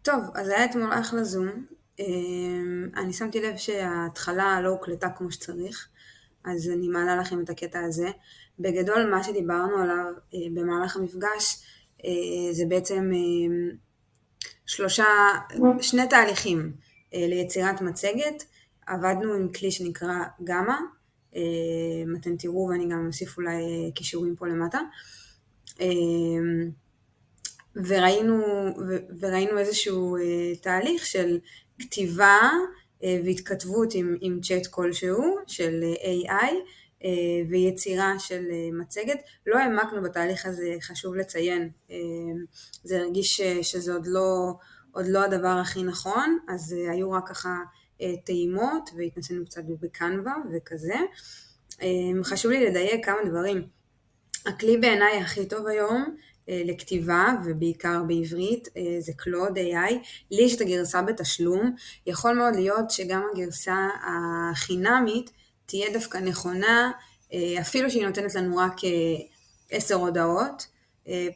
טוב, אז היה אתמול אחלה זום. אני שמתי לב שההתחלה לא הוקלטה כמו שצריך, אז אני מעלה לכם את הקטע הזה. בגדול, מה שדיברנו עליו במהלך המפגש, זה בעצם שני תהליכים ליצירת מצגת. עבדנו עם כלי שנקרא גמא, אתם תראו ואני גם אוסיף אולי קישורים פה למטה. וראינו איזשהו תהליך של כתיבה והתכתבות עם צ'אט כלשהו של AI ויצירה של מצגת. לא העמקנו בתהליך הזה, חשוב לציין, זה הרגיש שזה עוד לא הדבר הכי נכון, אז היו רק ככה טעימות והתנסינו קצת בקנווה וכזה. חשוב לי לדייק כמה דברים. הכלי בעיניי הכי טוב היום לכתיבה ובעיקר בעברית זה קלוד AI. לי יש את הגרסה בתשלום, יכול מאוד להיות שגם הגרסה החינמית תהיה דווקא נכונה, אפילו שהיא נותנת לנו רק 10 הודעות.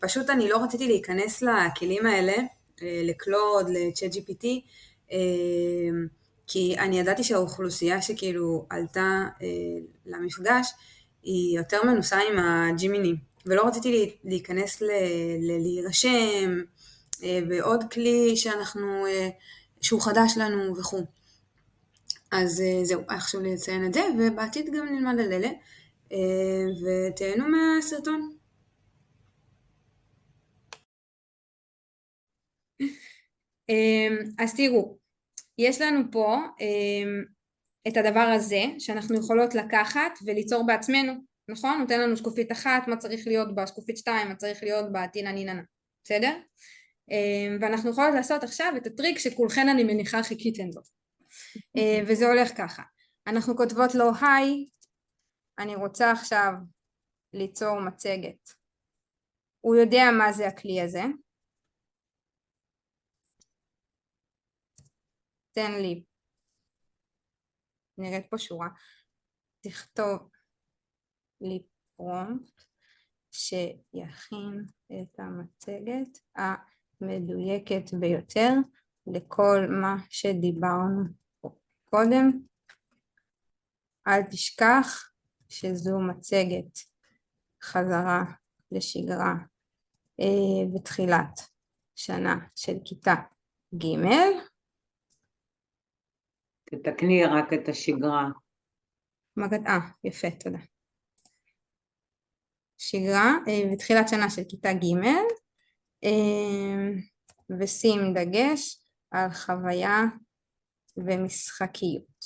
פשוט אני לא רציתי להיכנס לכלים האלה, לקלוד, לצ'אט GPT, כי אני ידעתי שהאוכלוסייה שכאילו עלתה למפגש היא יותר מנוסה עם הג'ימיני, ולא רציתי להיכנס להירשם בעוד כלי שהוא חדש לנו וכו'. אז זהו, היה חשוב לי לציין את זה, ובעתיד גם נלמד על אלה, ותהנו מהסרטון. אז תראו, יש לנו פה את הדבר הזה שאנחנו יכולות לקחת וליצור בעצמנו, נכון? נותן לנו שקופית אחת, מה צריך להיות בה, שקופית 2, מה צריך להיות בה, טינה ניננה, בסדר? ואנחנו יכולות לעשות עכשיו את הטריק שכולכן אני מניחה חיכיתן לו. וזה הולך ככה, אנחנו כותבות לו היי, אני רוצה עכשיו ליצור מצגת. הוא יודע מה זה הכלי הזה. תן לי, נראית פה שורה, תכתוב לי פרומפט שיכין את המצגת המדויקת ביותר לכל מה שדיברנו קודם. אל תשכח שזו מצגת חזרה לשגרה בתחילת שנה של כיתה ג'. תתקני רק את השגרה. יפה, תודה. שגרה בתחילת שנה של כיתה ג', ושים דגש על חוויה ומשחקיות.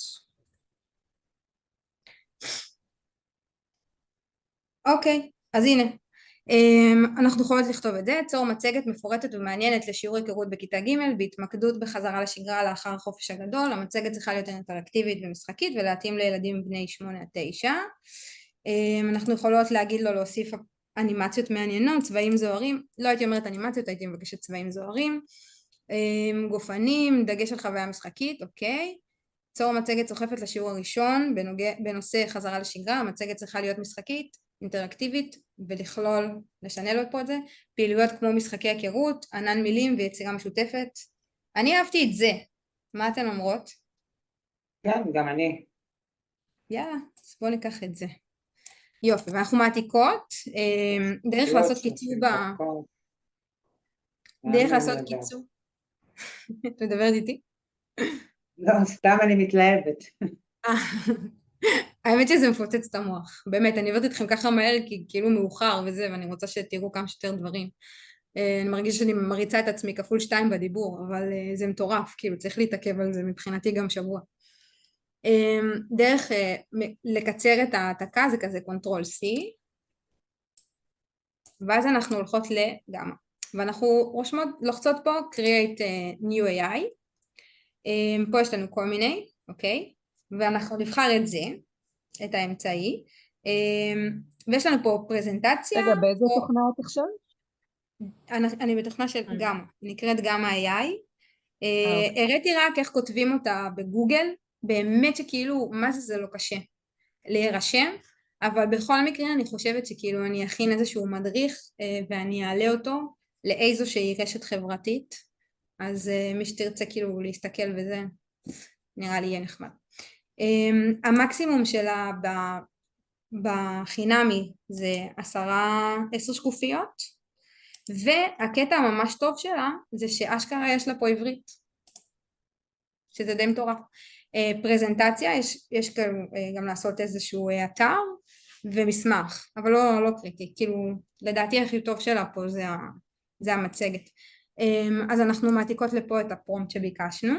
אוקיי, אז הנה, אנחנו יכולות לכתוב את זה, צור מצגת מפורטת ומעניינת לשיעור היכרות בכיתה ג' בהתמקדות בחזרה לשגרה לאחר החופש הגדול. המצגת צריכה להיות אינטראקטיבית ומשחקית ולהתאים לילדים בני 8-9. אנחנו יכולות להגיד לו להוסיף אנימציות מעניינות, צבעים זוהרים, לא הייתי אומרת אנימציות, הייתי מבקשת צבעים זוהרים, גופנים, דגש על חוויה משחקית, אוקיי. צור מצגת סוחפת לשיעור הראשון בנושא חזרה לשגרה. המצגת צריכה להיות משחקית, אינטראקטיבית, ולכלול, לשנה לו פה את זה, פעילויות כמו משחקי היכרות, ענן מילים ויצירה משותפת. אני אהבתי את זה, מה אתן אומרות? כן, גם אני. יאללה, אז בואו ניקח את זה. יופי, ואנחנו מעתיקות, דרך לעשות קיצור דרך לעשות קיצור. את מדברת איתי? לא, סתם אני מתלהבת. האמת שזה מפוצץ את המוח, באמת, אני עובדת איתכם ככה מהר כי כאילו מאוחר וזה, ואני רוצה שתראו כמה שיותר דברים. אני מרגיש שאני מריצה את עצמי כפול 2 בדיבור, אבל זה מטורף, כאילו צריך להתעכב על זה מבחינתי גם שבוע. דרך לקצר את העתקה זה כזה קונטרול C, ואז אנחנו הולכות לגמא, ואנחנו לוחצות פה create new AI, פה יש לנו כל מיני, אוקיי, ואנחנו נבחר את זה, את האמצעי, ויש לנו פה פרזנטציה. רגע, באיזה תוכנה את עכשיו? אני בתוכנה של גמא, נקראת גמא AI. הראיתי רק איך כותבים אותה בגוגל, באמת שכאילו מה זה לא קשה להירשם, אבל בכל מקרה אני חושבת שכאילו אני אכין איזשהו מדריך ואני אעלה אותו לאיזושהי רשת חברתית, אז מי שתרצה כאילו להסתכל וזה, נראה לי יהיה נחמד. המקסימום שלה בחינמי זה 10 שקופיות, והקטע הממש טוב שלה זה שאשכרה יש לה פה עברית, שזה די מטורף. פרזנטציה, יש גם לעשות איזשהו אתר ומסמך, אבל לא קריטי, כאילו לדעתי הכי טוב שלה פה זה המצגת. אז אנחנו מעתיקות לפה את הפרומפט שביקשנו,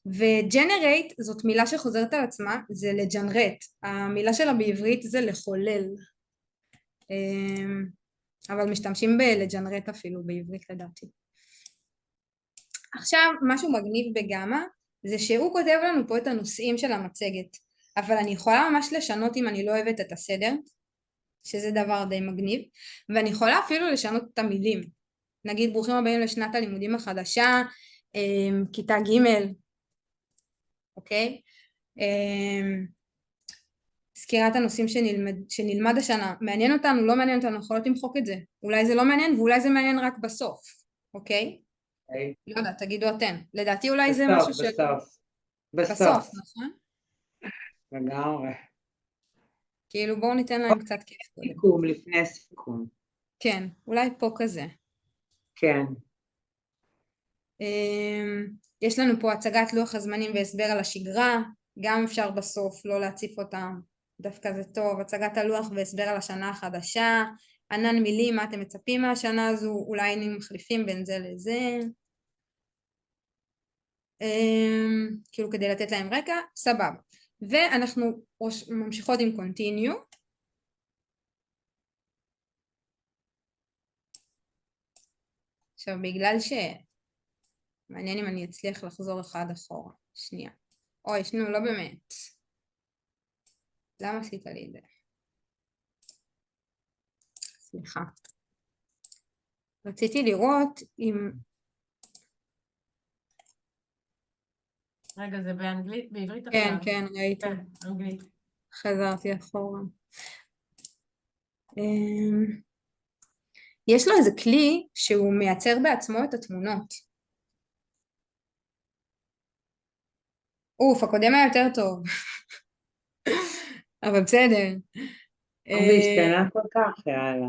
וג'נרייט זאת מילה שחוזרת על עצמה, זה לג'נרט, המילה שלה בעברית זה לחולל, אבל משתמשים בלג'נרט אפילו בעברית לדעתי. עכשיו משהו מגניב בגמא זה שהוא כותב לנו פה את הנושאים של המצגת, אבל אני יכולה ממש לשנות אם אני לא אוהבת את הסדר, שזה דבר די מגניב, ואני יכולה אפילו לשנות את המילים, נגיד ברוכים הבאים לשנת הלימודים החדשה, כיתה ג', אוקיי? סקירת הנושאים שנלמד השנה, מעניין אותנו, לא מעניין אותנו, יכולות למחוק את זה, אולי זה לא מעניין ואולי זה מעניין רק בסוף, אוקיי? לא יודע, תגידו אתם, לדעתי אולי זה משהו של... בסוף, נכון? לגמרי. כאילו בואו ניתן להם קצת כיף. סיכום, לפני סיכום. כן, אולי פה כזה. כן. יש לנו פה הצגת לוח הזמנים והסבר על השגרה, גם אפשר בסוף לא להציף אותם, דווקא זה טוב, הצגת הלוח והסבר על השנה החדשה, ענן מילים, מה אתם מצפים מהשנה הזו, אולי היינו מחליפים בין זה לזה, כאילו כדי לתת להם רקע, סבבה. ואנחנו ממשיכות עם continue. עכשיו בגלל מעניין אם אני אצליח לחזור אחד אחורה, שנייה. אוי, שנו, לא באמת. למה עשית לי את זה? סליחה. רציתי לראות אם... רגע, זה באנגלית? בעברית כן, עכשיו? כן, ראיתי. כן, אנגלית. חזרתי אחורה. יש לו איזה כלי שהוא מייצר בעצמו את התמונות. אוף, הקודם היה יותר טוב. אבל בסדר. והשתנה כל כך, יאללה.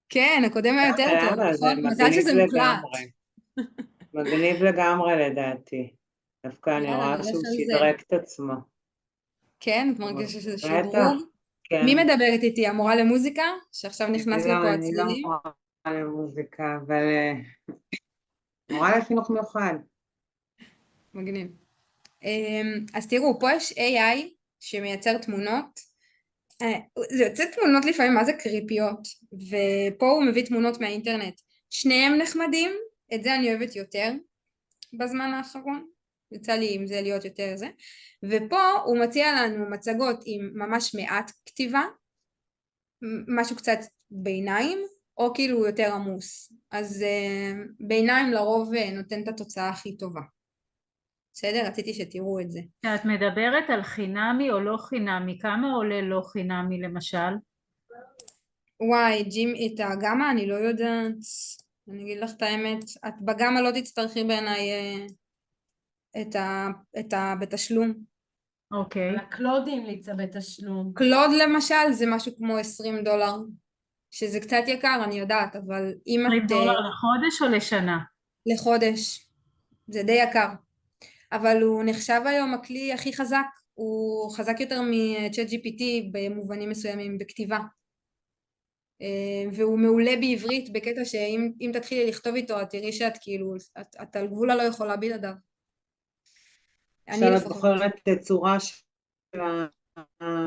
כן, הקודם היה יותר טוב, יאללה, זה נכון? מזל מגניב שזה מוקלט. לגמרי. מגניב לגמרי לדעתי. דווקא אני יאללה, רואה נלך שהוא על זה. שדרג את עצמו. כן, את מרגישה שזה בטח, שדרוג? כן. מי מדברת איתי? המורה למוזיקה? שעכשיו נכנס לא, לפה אני לא הצלילים? מורה למוזיקה, אבל מורה לחינוך מיוחד. מגניב. אז תראו, פה יש AI שמייצר תמונות. זה יוצא תמונות לפעמים מה זה קריפיות, ופה הוא מביא תמונות מהאינטרנט. שניהם נחמדים, את זה אני אוהבת יותר בזמן האחרון. יצא לי עם זה להיות יותר זה. ופה הוא מציע לנו מצגות עם ממש מעט כתיבה, משהו קצת ביניים, או כאילו יותר עמוס. אז ביניים לרוב נותן את התוצאה הכי טובה. בסדר? רציתי שתראו את זה. את מדברת על חינמי או לא חינמי, כמה עולה לא חינמי למשל? וואי, את הגמא אני לא יודעת, אני אגיד לך את האמת, את בגמא לא תצטרכי בעיניי בתשלום. אוקיי. הקלוד המליצה בתשלום. קלוד למשל זה משהו כמו $20, שזה קצת יקר אני יודעת, אבל אם $20 את... לחודש או לשנה? לחודש, זה די יקר, אבל הוא נחשב היום הכלי הכי חזק, הוא חזק יותר מ-Chat GPT במובנים מסוימים בכתיבה. והוא מעולה בעברית בקטע שאם תתחילי לכתוב איתו את תראי שאת כאילו את על גבול הלא יכולה בלעדיו. עכשיו את בוחרת צורה של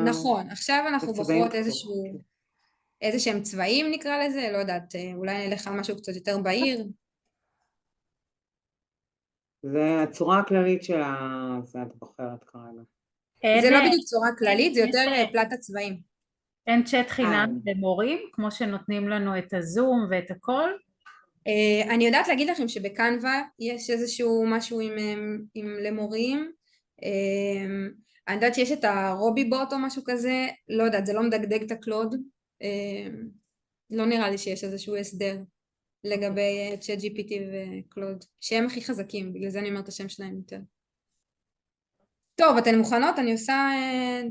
נכון, עכשיו אנחנו בוחרות צבעים. איזה שהם צבעים נקרא לזה, לא יודעת, אולי נלך על משהו קצת יותר בהיר. זה הצורה הכללית של זה את בוחרת כרגע. זה לא בדיוק צורה כללית, זה יותר פלט הצבעים. אין צ'אט חינם למורים, כמו שנותנים לנו את הזום ואת הכל? אני יודעת להגיד לכם שבקנווה יש איזשהו משהו למורים, אני יודעת שיש את הרובי בוט או משהו כזה, לא יודעת, זה לא מדגדג את הקלוד, לא נראה לי שיש איזשהו הסדר. לגבי ChatGPT וקלוד, שהם הכי חזקים, בגלל זה אני אומרת את השם שלהם יותר. טוב, אתן מוכנות? אני עושה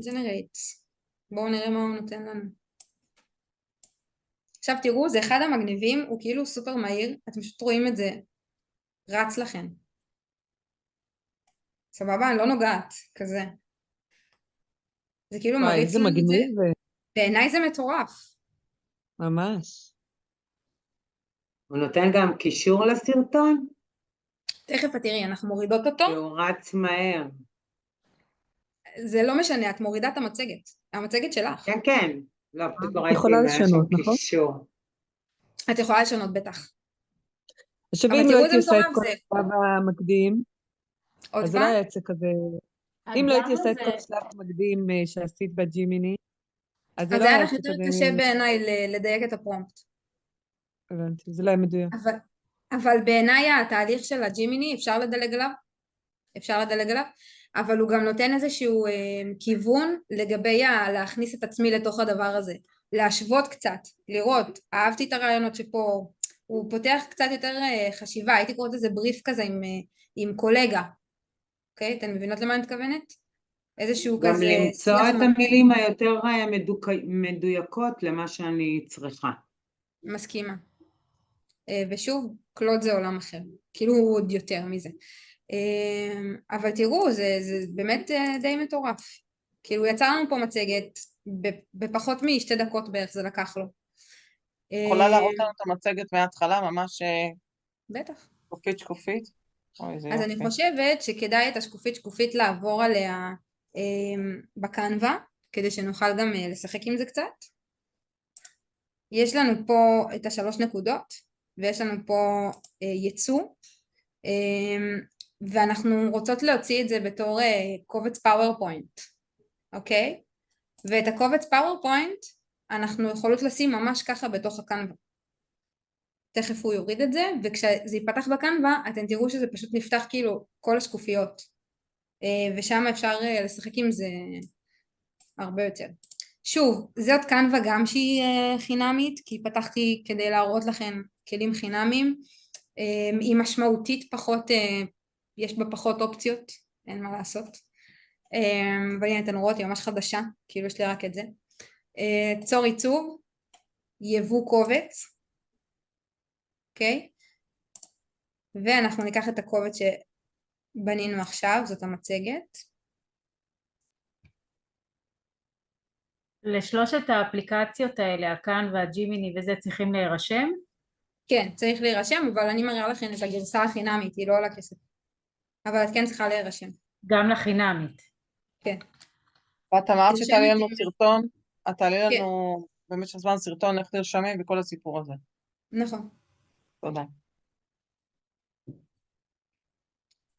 generate. בואו נראה מה הוא נותן לנו. עכשיו תראו, זה אחד המגניבים, הוא כאילו סופר מהיר, אתם פשוט רואים את זה רץ לכם. סבבה? אני לא נוגעת, כזה. זה כאילו וואי, מריץ איזה לנו את זה. מגניב, בעיניי זה מטורף. ממש. הוא נותן גם קישור לסרטון? תכף את תראי, אנחנו מורידות אותו. שהוא רץ מהר. זה לא משנה, את מורידה את המצגת. המצגת שלך. כן, כן. לא, פשוט לא ראיתי יכולה אם היה שם לשנות, נכון? קישור. את יכולה לשנות בטח. עכשיו, אבל אם לא תראו הייתי איזה עושה את מטורף כל זה. השלב המקדים, עוד אז זה לא פעם? היה יצא כזה... אם לא הייתי הדם עושה את כל הזה, השלב המקדים שעשית בג'ימיני, אז זה אז לא זה היה היה לך יצא יותר כזה... קשה בעיניי לדייק את הפרומפט. הבנתי, זה לא היה מדויק. אבל בעיניי התהליך של הג'ימיני אפשר לדלג עליו. אפשר לדלג עליו. אבל הוא גם נותן איזשהו כיוון לגבי להכניס את עצמי לתוך הדבר הזה. להשוות קצת, לראות. אהבתי את הרעיונות שפה. הוא פותח קצת יותר חשיבה. הייתי קוראת איזה בריף כזה עם קולגה. אוקיי? אתן מבינות למה אני מתכוונת? איזשהו גם כזה למצוא שיח את המילים היותר מדויקות למה שאני צריכה. מסכימה. ושוב, קלוד זה עולם אחר. כאילו הוא עוד יותר מזה. אבל תראו, זה באמת די מטורף. כאילו יצא לנו פה מצגת בפחות משתי דקות בערך זה לקח לו. יכולה להראות לנו את המצגת מההתחלה, ממש בטח. שקופית שקופית? אוי, זה אז יופי. אני חושבת שכדאי את השקופית שקופית לעבור עליה בקנבה, כדי שנוכל גם לשחק עם זה קצת. יש לנו פה את השלוש נקודות, ויש לנו פה ייצוא, ואנחנו רוצות להוציא את זה בתור קובץ פאורפוינט, אוקיי? ואת הקובץ פאורפוינט אנחנו יכולות לשים ממש ככה בתוך הקנבה. תכף הוא יוריד את זה, וכשזה ייפתח בקנבה אתם תראו שזה פשוט נפתח כאילו כל השקופיות, ושם אפשר לשחק עם זה הרבה יותר. שוב, זאת קנבה גם שהיא חינמית, כי פתחתי כדי להראות לכם כלים חינמיים, היא משמעותית פחות, יש בה פחות אופציות, אין מה לעשות. אבל הנה אתן רואות, היא ממש חדשה, כאילו יש לי רק את זה. צור עיצוב, יבוא קובץ, אוקיי? ואנחנו ניקח את הקובץ שבנינו עכשיו, זאת המצגת. לשלושת האפליקציות האלה, הכאן והג'ימיני וזה, צריכים להירשם? כן, צריך להירשם, אבל אני מראה לכם את הגרסה החינמית, היא לא עולה כסף. אבל את כן צריכה להירשם. גם לחינמית. כן. ואת אמרת תרשמי שתעלי לנו אותי. סרטון, את תעלי כן. לנו במשך זמן סרטון איך לרשמים וכל הסיפור הזה. נכון. תודה.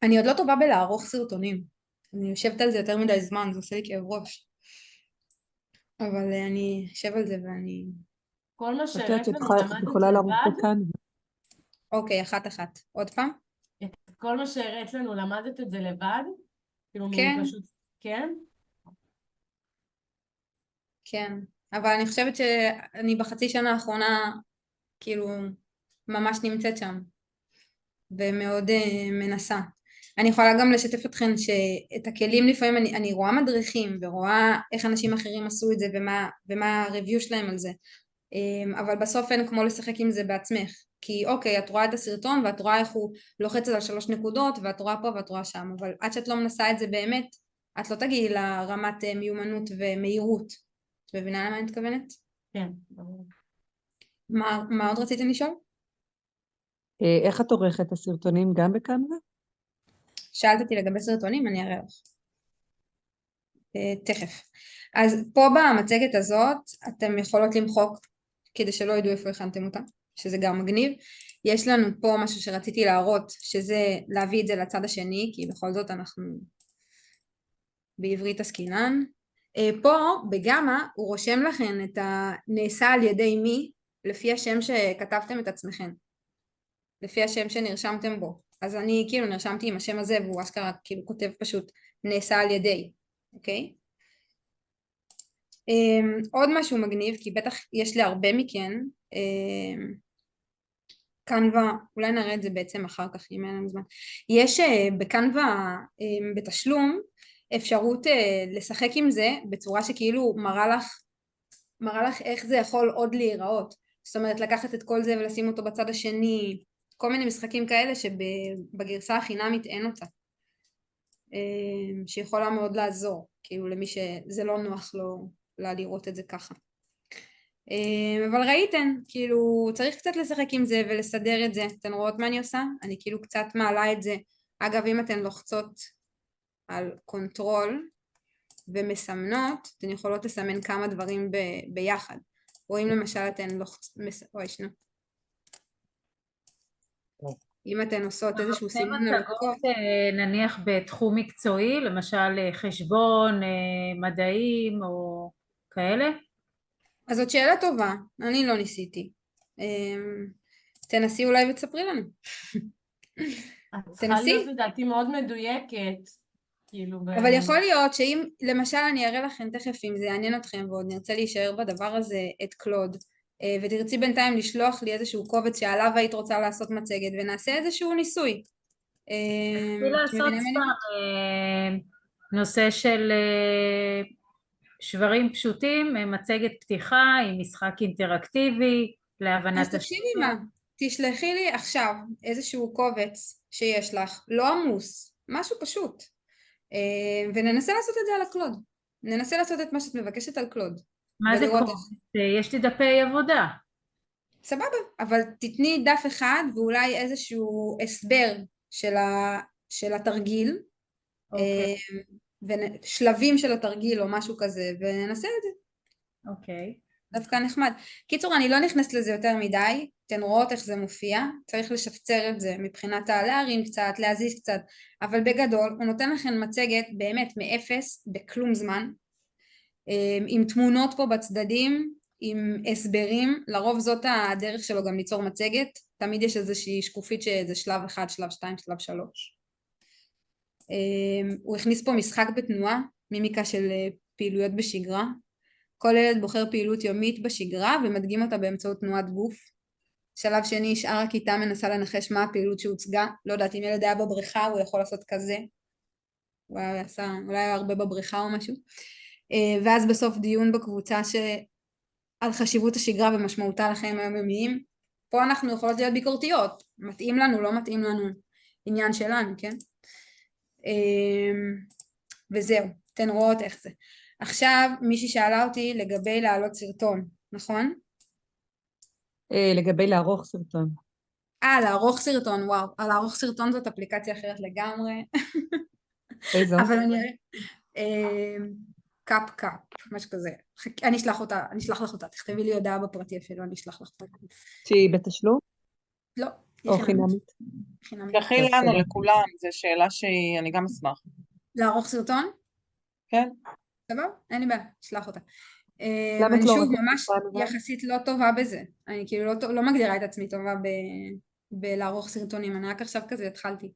אני עוד לא טובה בלערוך סרטונים. אני יושבת על זה יותר מדי זמן, זה עושה לי כאב ראש. אבל אני אשב על זה ואני... כל מה את שהראית יודעת, לנו את יכולה למדת לערוך לבד? בכאן. אוקיי, אחת. עוד פעם? את כל מה שהראית לנו למדת את זה לבד? כאילו כן. פשוט, כן? כן. אבל אני חושבת שאני בחצי שנה האחרונה, כאילו, ממש נמצאת שם. ומאוד מנסה. אני יכולה גם לשתף אתכם שאת הכלים לפעמים אני רואה מדריכים ורואה איך אנשים אחרים עשו את זה ומה הריוויו שלהם על זה, אבל בסוף אין כמו לשחק עם זה בעצמך, כי אוקיי, את רואה את הסרטון ואת רואה איך הוא לוחץ על 3 נקודות ואת רואה פה ואת רואה שם, אבל עד שאת לא מנסה את זה באמת את לא תגיעי לרמת מיומנות ומהירות. את מבינה למה אני מתכוונת? כן, ברור. מה עוד רציתם לשאול? איך את עורכת את הסרטונים גם בקנבה? שאלת אותי לגבי סרטונים, אני אראה לך. תכף. אז פה במצגת הזאת אתם יכולות למחוק כדי שלא ידעו איפה הכנתם אותה, שזה גם מגניב. יש לנו פה משהו שרציתי להראות, שזה להביא את זה לצד השני, כי בכל זאת אנחנו בעברית עסקינן. פה בגמא הוא רושם לכם את הנעשה על ידי מי, לפי השם שכתבתם את עצמכם, לפי השם שנרשמתם בו. אז אני כאילו נרשמתי עם השם הזה והוא אשכרה כאילו כותב פשוט נעשה על ידי, אוקיי? עוד משהו מגניב, כי בטח יש להרבה מכן, קנווה, אולי נראה את זה בעצם אחר כך אם אין לנו זמן. יש בקנווה בתשלום אפשרות לשחק עם זה בצורה שכאילו מראה לך איך זה יכול עוד להיראות. זאת אומרת לקחת את כל זה ולשים אותו בצד השני, כל מיני משחקים כאלה שבגרסה החינמית אין אותה. שיכולה מאוד לעזור, כאילו למי שזה לא נוח לו לראות את זה ככה. אבל ראיתם, כאילו צריך קצת לשחק עם זה ולסדר את זה. אתן רואות מה אני עושה? אני כאילו קצת מעלה את זה. אגב, אם אתן לוחצות על קונטרול ומסמנות, אתן יכולות לסמן כמה דברים ביחד. רואים למשל אתן אוי, שנו. אם אתן עושות איזשהו סימון על מצגות נניח בתחום מקצועי, למשל חשבון, מדעים או כאלה? אז זאת שאלה טובה, אני לא ניסיתי. תנסי אולי ותספרי לנו. צריכה להיות לדעתי מאוד מדויקת. אבל יכול להיות שאם, למשל אני אראה לכם תכף אם זה יעניין אתכם ועוד נרצה להישאר בדבר הזה את קלוד, ותרצי בינתיים לשלוח לי איזשהו קובץ שעליו היית רוצה לעשות מצגת ונעשה איזשהו ניסוי. תרצי לעשות סתם נושא של שברים פשוטים, מצגת פתיחה עם משחק אינטראקטיבי להבנת אז תקשיבי מה, תשלחי לי עכשיו איזשהו קובץ שיש לך, לא עמוס, משהו פשוט, וננסה לעשות את זה על הקלוד. ננסה לעשות את מה שאת מבקשת על קלוד. מה זה קובץ? יש לי דפי עבודה. סבבה, אבל תתני דף אחד ואולי איזשהו הסבר של התרגיל, ושלבים של התרגיל או משהו כזה, וננסה את זה. אוקיי. דווקא נחמד. קיצור, אני לא נכנסת לזה יותר מדי, אתן רואות איך זה מופיע, צריך לשפצר את זה מבחינת להרים קצת, להזיז קצת, אבל בגדול הוא נותן לכם מצגת באמת מאפס בכלום זמן, עם תמונות פה בצדדים, עם הסברים, לרוב זאת הדרך שלו גם ליצור מצגת, תמיד יש איזושהי שקופית שזה שלב 1, שלב 2, שלב 3. הוא הכניס פה משחק בתנועה, מימיקה של פעילויות בשגרה, כל ילד בוחר פעילות יומית בשגרה ומדגים אותה באמצעות תנועת גוף. שלב שני, שאר הכיתה מנסה לנחש מה הפעילות שהוצגה, לא יודעת אם ילד היה בבריכה הוא יכול לעשות כזה, אולי היה הרבה בבריכה או משהו, ואז בסוף דיון בקבוצה על חשיבות השגרה ומשמעותה לחיים היומיומיים. פה אנחנו יכולות להיות ביקורתיות, מתאים לנו, לא מתאים לנו, עניין שלנו, כן? וזהו, אתן רואות איך זה. עכשיו מישהי שאלה אותי לגבי להעלות סרטון, נכון? לגבי לערוך סרטון. לערוך סרטון, וואו, לערוך סרטון זאת אפליקציה אחרת לגמרי. איזו? אבל אני אראה, קאפ, משהו כזה. אני אשלח לך אותה, תכתבי לי הודעה בפרטי אפילו, אני אשלח לך אותה. שהיא בתשלום? לא. או חינמית? תשלחי לנו לכולם, זו שאלה שאני גם אשמח. לערוך סרטון? כן. סבבה? אין לי בעיה, אשלח אותה. למה את אני לא שוב רוצה ממש סרטון? יחסית לא טובה בזה. אני כאילו לא מגדירה את עצמי טובה בלערוך סרטונים, אני רק עכשיו כזה התחלתי.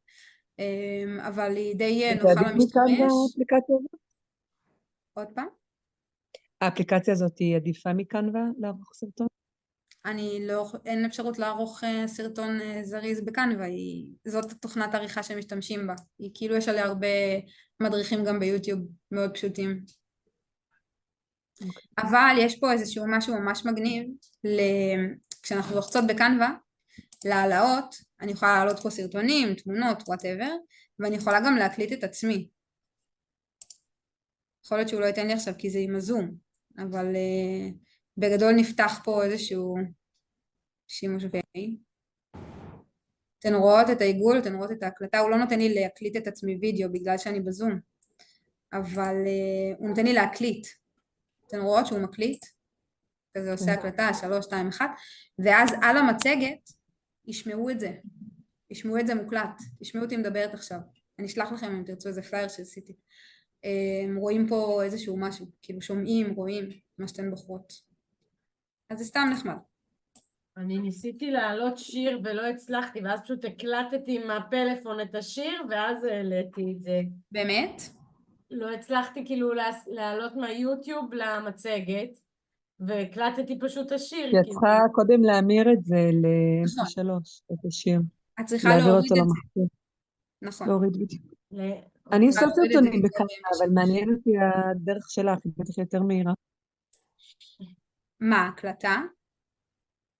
אבל היא די נוחה למשתמש. האפליקציה הזאת? עוד פעם? האפליקציה הזאת היא עדיפה מקנווה לערוך סרטון? אין אפשרות לערוך סרטון זריז בקנווה, זאת תוכנת עריכה שמשתמשים בה. היא כאילו יש עליה הרבה מדריכים גם ביוטיוב, מאוד פשוטים. אבל יש פה איזשהו משהו ממש מגניב, כשאנחנו לוחצות בקנווה, להעלות, אני יכולה להעלות פה סרטונים, תמונות, whatever, ואני יכולה גם להקליט את עצמי. יכול להיות שהוא לא ייתן לי עכשיו כי זה עם הזום, אבל בגדול נפתח פה איזשהו שימוש בי. אתן רואות את העיגול, אתן רואות את ההקלטה, הוא לא נותן לי להקליט את עצמי וידאו בגלל שאני בזום, אבל הוא נותן לי להקליט. אתן רואות שהוא מקליט, כזה עושה הקלטה 3, 2, 1, ואז על המצגת ישמעו את זה, ישמעו את זה מוקלט, ישמעו אותי מדברת עכשיו. אני אשלח לכם אם תרצו איזה פלייר שעשיתי. רואים פה איזשהו משהו, כאילו שומעים, רואים מה שאתן בוחרות. אז זה סתם נחמד. אני ניסיתי להעלות שיר ולא הצלחתי, ואז פשוט הקלטתי עם הפלאפון את השיר, ואז העליתי את זה. באמת? לא הצלחתי כאילו להעלות מהיוטיוב למצגת, והקלטתי פשוט את השיר, כי את כאילו. צריכה קודם להמיר את זה נכון. ל-MP3, את השיר. את צריכה להעביר להוריד אותו את זה. למחשב. נכון. להוריד בדיוק. ל- אני אוקיי. עושה להוריד את זה סרטונים לקרוא בקנבה, אבל מעניין אותי הדרך שלך, היא בטח יותר מהירה. מה, הקלטה?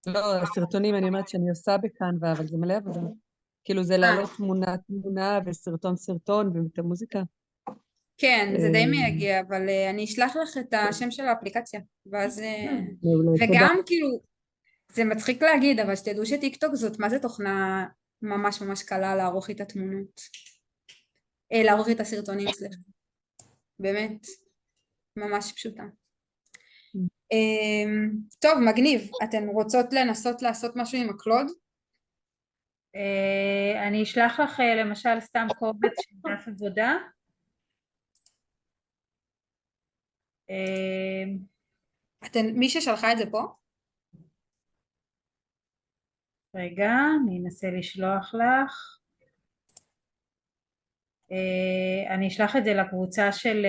לא, הסרטונים, אני אומרת שאני עושה בקנבה, אבל זה מלא עבודה. כאילו זה להעלות תמונה וסרטון ואת המוזיקה. כן, זה די אה, מייגע, אבל אני אשלח לך את השם של האפליקציה, ואז... מעולה, תודה. וגם כאילו, זה מצחיק להגיד, אבל שתדעו שטיקטוק זאת, מה זה תוכנה ממש ממש קלה לערוך איתה תמונות. לערוך איתה סרטונים, סליחה. באמת, ממש פשוטה. טוב, מגניב. אתן רוצות לנסות לעשות משהו עם הקלוד? אני אשלח לך למשל סתם קובץ של דף עבודה. מי ששלחה את זה פה? רגע, אני אנסה לשלוח לך. אני אשלח את זה לקבוצה של...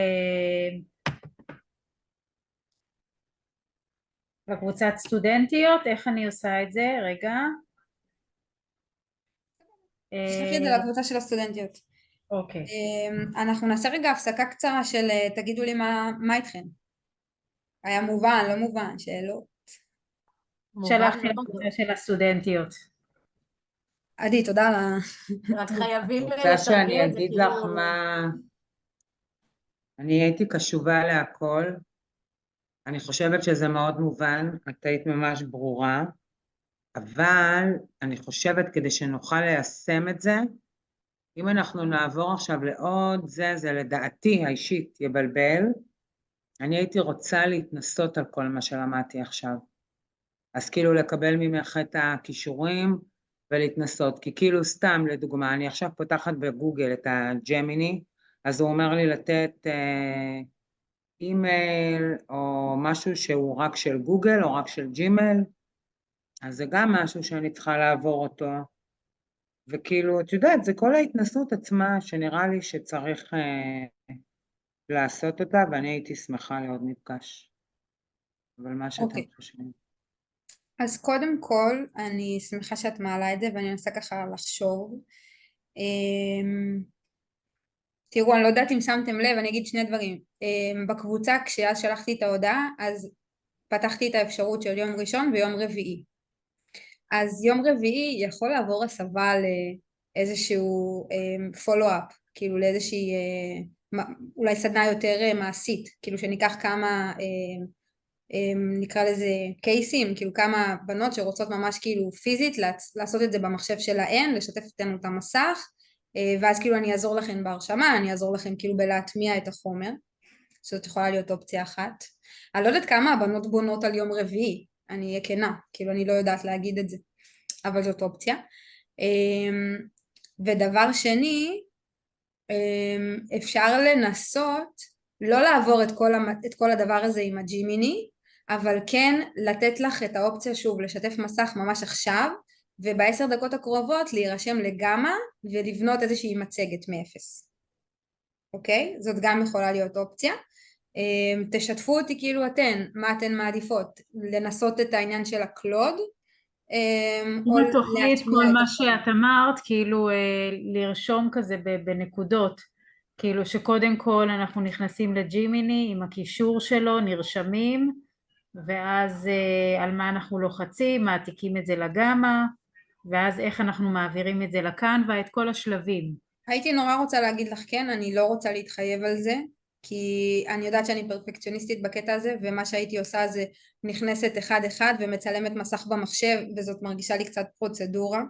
לקבוצת סטודנטיות. איך אני עושה את זה? רגע. תשלחי את זה לקבוצה של הסטודנטיות. אוקיי. אנחנו נעשה רגע הפסקה קצרה של תגידו לי מה איתכן. היה מובן, לא מובן, שאלות. שלחתי מובן מאוד. לקבוצה של הסטודנטיות. עדי, תודה על ה... רק חייבים רוצה שאני לתרגם את זה, אגיד כאילו... לך מה... אני הייתי קשובה להכל. אני חושבת שזה מאוד מובן, את היית ממש ברורה, אבל אני חושבת כדי שנוכל ליישם את זה, אם אנחנו נעבור עכשיו לעוד זה לדעתי האישית יבלבל, אני הייתי רוצה להתנסות על כל מה שלמדתי עכשיו. אז כאילו לקבל ממך את הכישורים ולהתנסות, כי כאילו סתם לדוגמה, אני עכשיו פותחת בגוגל את הג'מיני, אז הוא אומר לי לתת אימייל או משהו שהוא רק של גוגל או רק של ג'ימייל, אז זה גם משהו שאני צריכה לעבור אותו, וכאילו את יודעת, זה כל ההתנסות עצמה שנראה לי שצריך לעשות אותה, ואני הייתי שמחה לעוד מפגש. אבל מה שאתם אוקיי. חושבים. אז קודם כל, אני שמחה שאת מעלה את זה, ואני מנסה ככה לחשוב. תראו, אני לא יודעת אם שמתם לב, אני אגיד שני דברים. בקבוצה, כשאז שלחתי את ההודעה, אז פתחתי את האפשרות של יום ראשון ויום רביעי. אז יום רביעי יכול לעבור הסבה לאיזשהו פולו-אפ, כאילו לאיזושהי, אולי סדנה יותר מעשית, כאילו שניקח כמה, נקרא לזה קייסים, כאילו כמה בנות שרוצות ממש כאילו פיזית לעשות את זה במחשב שלהן, לשתף איתנו את המסך, ואז כאילו אני אעזור לכם בהרשמה, אני אעזור לכם כאילו בלהטמיע את החומר, שזאת יכולה להיות אופציה אחת. אני לא יודעת כמה הבנות בונות על יום רביעי, אני אהיה כנה, כאילו אני לא יודעת להגיד את זה, אבל זאת אופציה. ודבר שני, אפשר לנסות לא לעבור את כל הדבר הזה עם הג'ימיני, אבל כן לתת לך את האופציה שוב לשתף מסך ממש עכשיו, וב10 דקות הקרובות להירשם לגמא ולבנות איזושהי מצגת מאפס. אוקיי? זאת גם יכולה להיות אופציה. תשתפו אותי כאילו מה אתן מעדיפות, לנסות את העניין של הקלוד, או אם תוכלי את כל להטמיע מה את החומר. שאת אמרת, כאילו לרשום כזה בנקודות, כאילו שקודם כל אנחנו נכנסים לג'ימיני עם הקישור שלו, נרשמים, ואז על מה אנחנו לוחצים, מעתיקים את זה לגמא, ואז איך אנחנו מעבירים את זה לקנבה, את כל השלבים. הייתי נורא רוצה להגיד לך כן, אני לא רוצה להתחייב על זה, כי אני יודעת שאני פרפקציוניסטית בקטע הזה, ומה שהייתי עושה זה נכנסת אחד אחד ומצלמת מסך במחשב, וזאת מרגישה לי קצת פרוצדורה.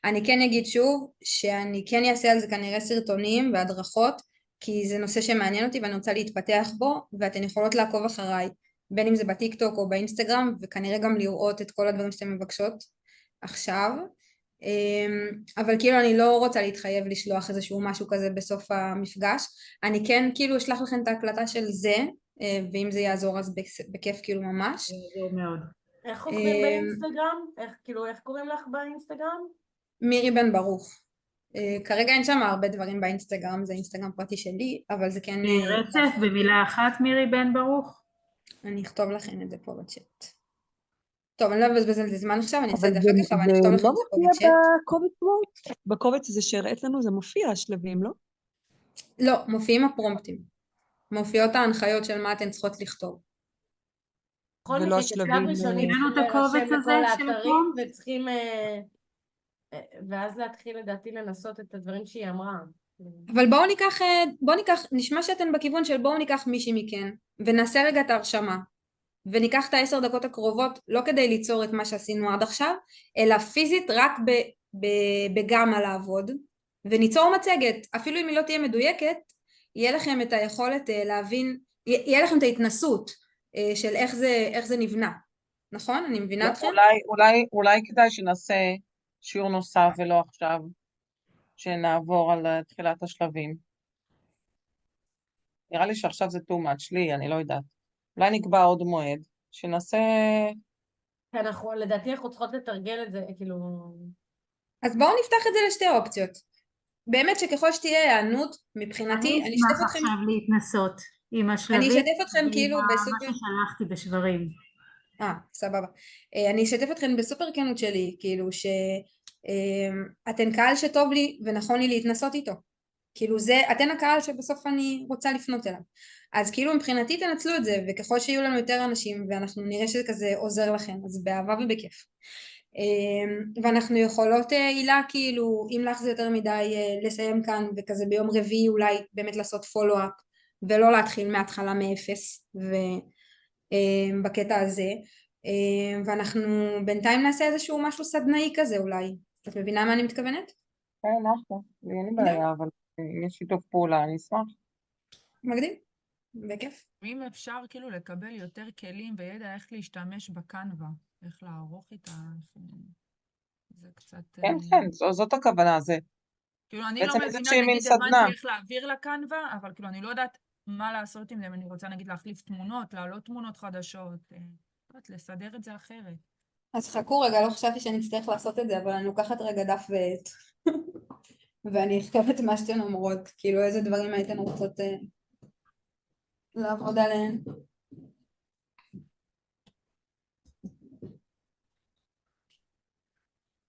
אני כן אגיד שוב שאני כן אעשה על זה כנראה סרטונים והדרכות, כי זה נושא שמעניין אותי ואני רוצה להתפתח בו, ואתן יכולות לעקוב אחריי, בין אם זה בטיקטוק או באינסטגרם, וכנראה גם לראות את כל הדברים שאתן מבקשות עכשיו. אבל כאילו אני לא רוצה להתחייב לשלוח איזשהו משהו כזה בסוף המפגש. אני כן כאילו אשלח לכם את ההקלטה של זה, ואם זה יעזור אז בכיף כאילו ממש. זה מאוד. איך קוראים באינסטגרם? איך קוראים לך באינסטגרם? מירי בן ברוך. כרגע אין שם הרבה דברים באינסטגרם, זה אינסטגרם פרטי שלי, אבל זה כן... רצף במילה אחת, מירי בן ברוך? אני אכתוב לכם את זה פה בצ'אט. טוב, אני לא אבזבז על זה זמן עכשיו, אני אעשה אבל את זה אחר כך, אבל אני אכתוב זה לכם לא את זה פה מופיע בצ'אט. בקובץ וורט? בקובץ הזה שהראית לנו זה מופיע, השלבים, לא? לא, מופיעים הפרומפטים. מופיעות ההנחיות של מה אתן צריכות לכתוב. בכל ולא מקרה, השלבים... כשלב ראשוני אין לנו צריכים את הקובץ להירשם הזה לכל של האתרים, הפרומפט? וצריכים, ואז להתחיל לדעתי לנסות את הדברים שהיא אמרה. אבל בואו ניקח, נשמע שאתן בכיוון של בואו ניקח מישהי מכן, ונעשה רגע את ההרשמה, וניקח את 10 דקות הקרובות, לא כדי ליצור את מה שעשינו עד עכשיו, אלא פיזית רק בגמא לעבוד, וניצור מצגת, אפילו אם היא לא תהיה מדויקת, יהיה לכם את היכולת להבין, יהיה לכם את ההתנסות של איך זה נבנה, נכון? אני מבינה אתכם? אולי כדאי שנעשה שיעור נוסף ולא עכשיו, שנעבור על תחילת השלבים. נראה לי שעכשיו זה too much לי, אני לא יודעת. אולי נקבע עוד מועד, שנעשה... לדעתי אנחנו צריכות לתרגל את זה, כאילו... אז בואו נפתח את זה לשתי אופציות. באמת שככל שתהיה הענות, מבחינתי, אני אני אשמח אשתף אתכם, עכשיו להתנסות עם אני השלבים אשתף אתכם ועם כאילו מה בסופר, ששלחתי בשברים. סבבה. אני אשתף אתכם בסופר כנות שלי, כאילו אתן קהל שטוב לי ונכון לי להתנסות איתו. כאילו אתן הקהל שבסוף אני רוצה לפנות אליו. אז כאילו מבחינתי תנצלו את זה, וככל שיהיו לנו יותר אנשים ואנחנו נראה שזה כזה עוזר לכם, אז באהבה ובכיף. ואנחנו יכולות הילה כאילו, אם לך זה יותר מדי לסיים כאן וכזה ביום רביעי אולי באמת לעשות פולו-אפ, ולא להתחיל מההתחלה מאפס, בקטע הזה, ואנחנו בינתיים נעשה איזשהו משהו סדנאי כזה אולי. את מבינה מה אני מתכוונת? כן, אנחנו, אין לי בעיה, אבל אם יש שיתוף פעולה, אני אשמח. מגדים? בכיף. אם אפשר כאילו לקבל יותר כלים וידע איך להשתמש בקנווה, איך לערוך איתה, זה קצת... כן, זאת הכוונה, זה כאילו אני לא בעצם מבינה, איזושהי מין נגיד סדנה. הבנתי איך להעביר לקנווה, אבל כאילו אני לא יודעת מה לעשות עם זה, אם אני רוצה נגיד להחליף תמונות, להעלות תמונות חדשות, לסדר את זה אחרת. אז חכו רגע, לא חשבתי שאני אצטרך לעשות את זה, אבל אני לוקחת רגע דף ועט, ואני אכתוב את מה שאתן אומרות, כאילו איזה דברים הייתן רוצות לעבוד עליהן.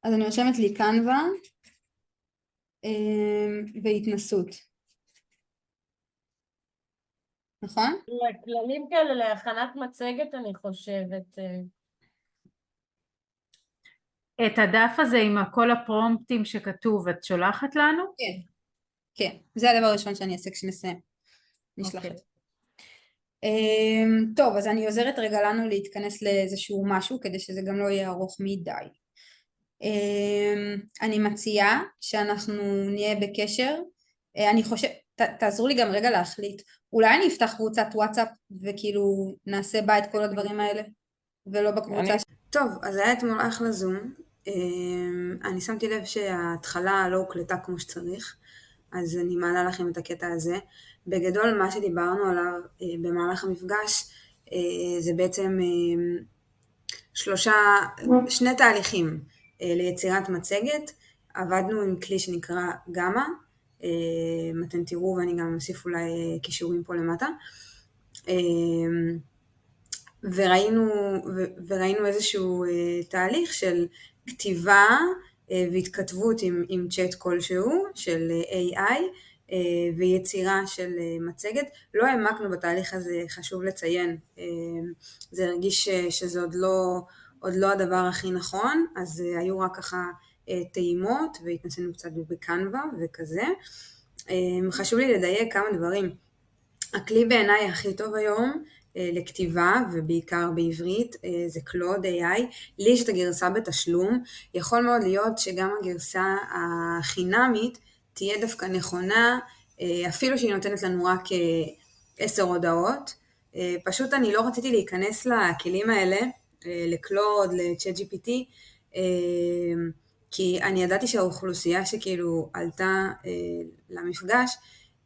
אז אני רושמת לי קנווה והתנסות. נכון? כללים כאלה להכנת מצגת, אני חושבת. את הדף הזה עם כל הפרומפטים שכתוב, את שולחת לנו? כן. כן, זה הדבר הראשון שאני אעשה כשנסיים. נשלח את זה. טוב, אז אני עוזרת רגע לנו להתכנס לאיזשהו משהו, כדי שזה גם לא יהיה ארוך מדי. אני מציעה שאנחנו נהיה בקשר, אני חושבת, תעזרו לי גם רגע להחליט, אולי אני אפתח קבוצת וואטסאפ וכאילו נעשה בה את כל הדברים האלה, ולא בקבוצה טוב, אז היה אתמול אחלה זום, אני שמתי לב שההתחלה לא הוקלטה כמו שצריך, אז אני מעלה לכם את הקטע הזה. בגדול מה שדיברנו עליו במהלך המפגש זה בעצם שני תהליכים ליצירת מצגת. עבדנו עם כלי שנקרא גמא, אתם תראו ואני גם אוסיף אולי קישורים פה למטה, וראינו איזשהו תהליך של כתיבה והתכתבות עם צ'אט כלשהו של AI ויצירה של מצגת. לא העמקנו בתהליך הזה, חשוב לציין, זה הרגיש שזה עוד לא הדבר הכי נכון, אז היו רק ככה טעימות והתנסינו קצת בקנווה וכזה. חשוב לי לדייק כמה דברים. הכלי בעיניי הכי טוב היום לכתיבה ובעיקר בעברית זה קלוד AI. לי יש את הגרסה בתשלום, יכול מאוד להיות שגם הגרסה החינמית תהיה דווקא נכונה, אפילו שהיא נותנת לנו רק 10 הודעות. פשוט אני לא רציתי להיכנס לכלים האלה, לקלוד, לצ'אט GPT, כי אני ידעתי שהאוכלוסייה שכאילו עלתה למפגש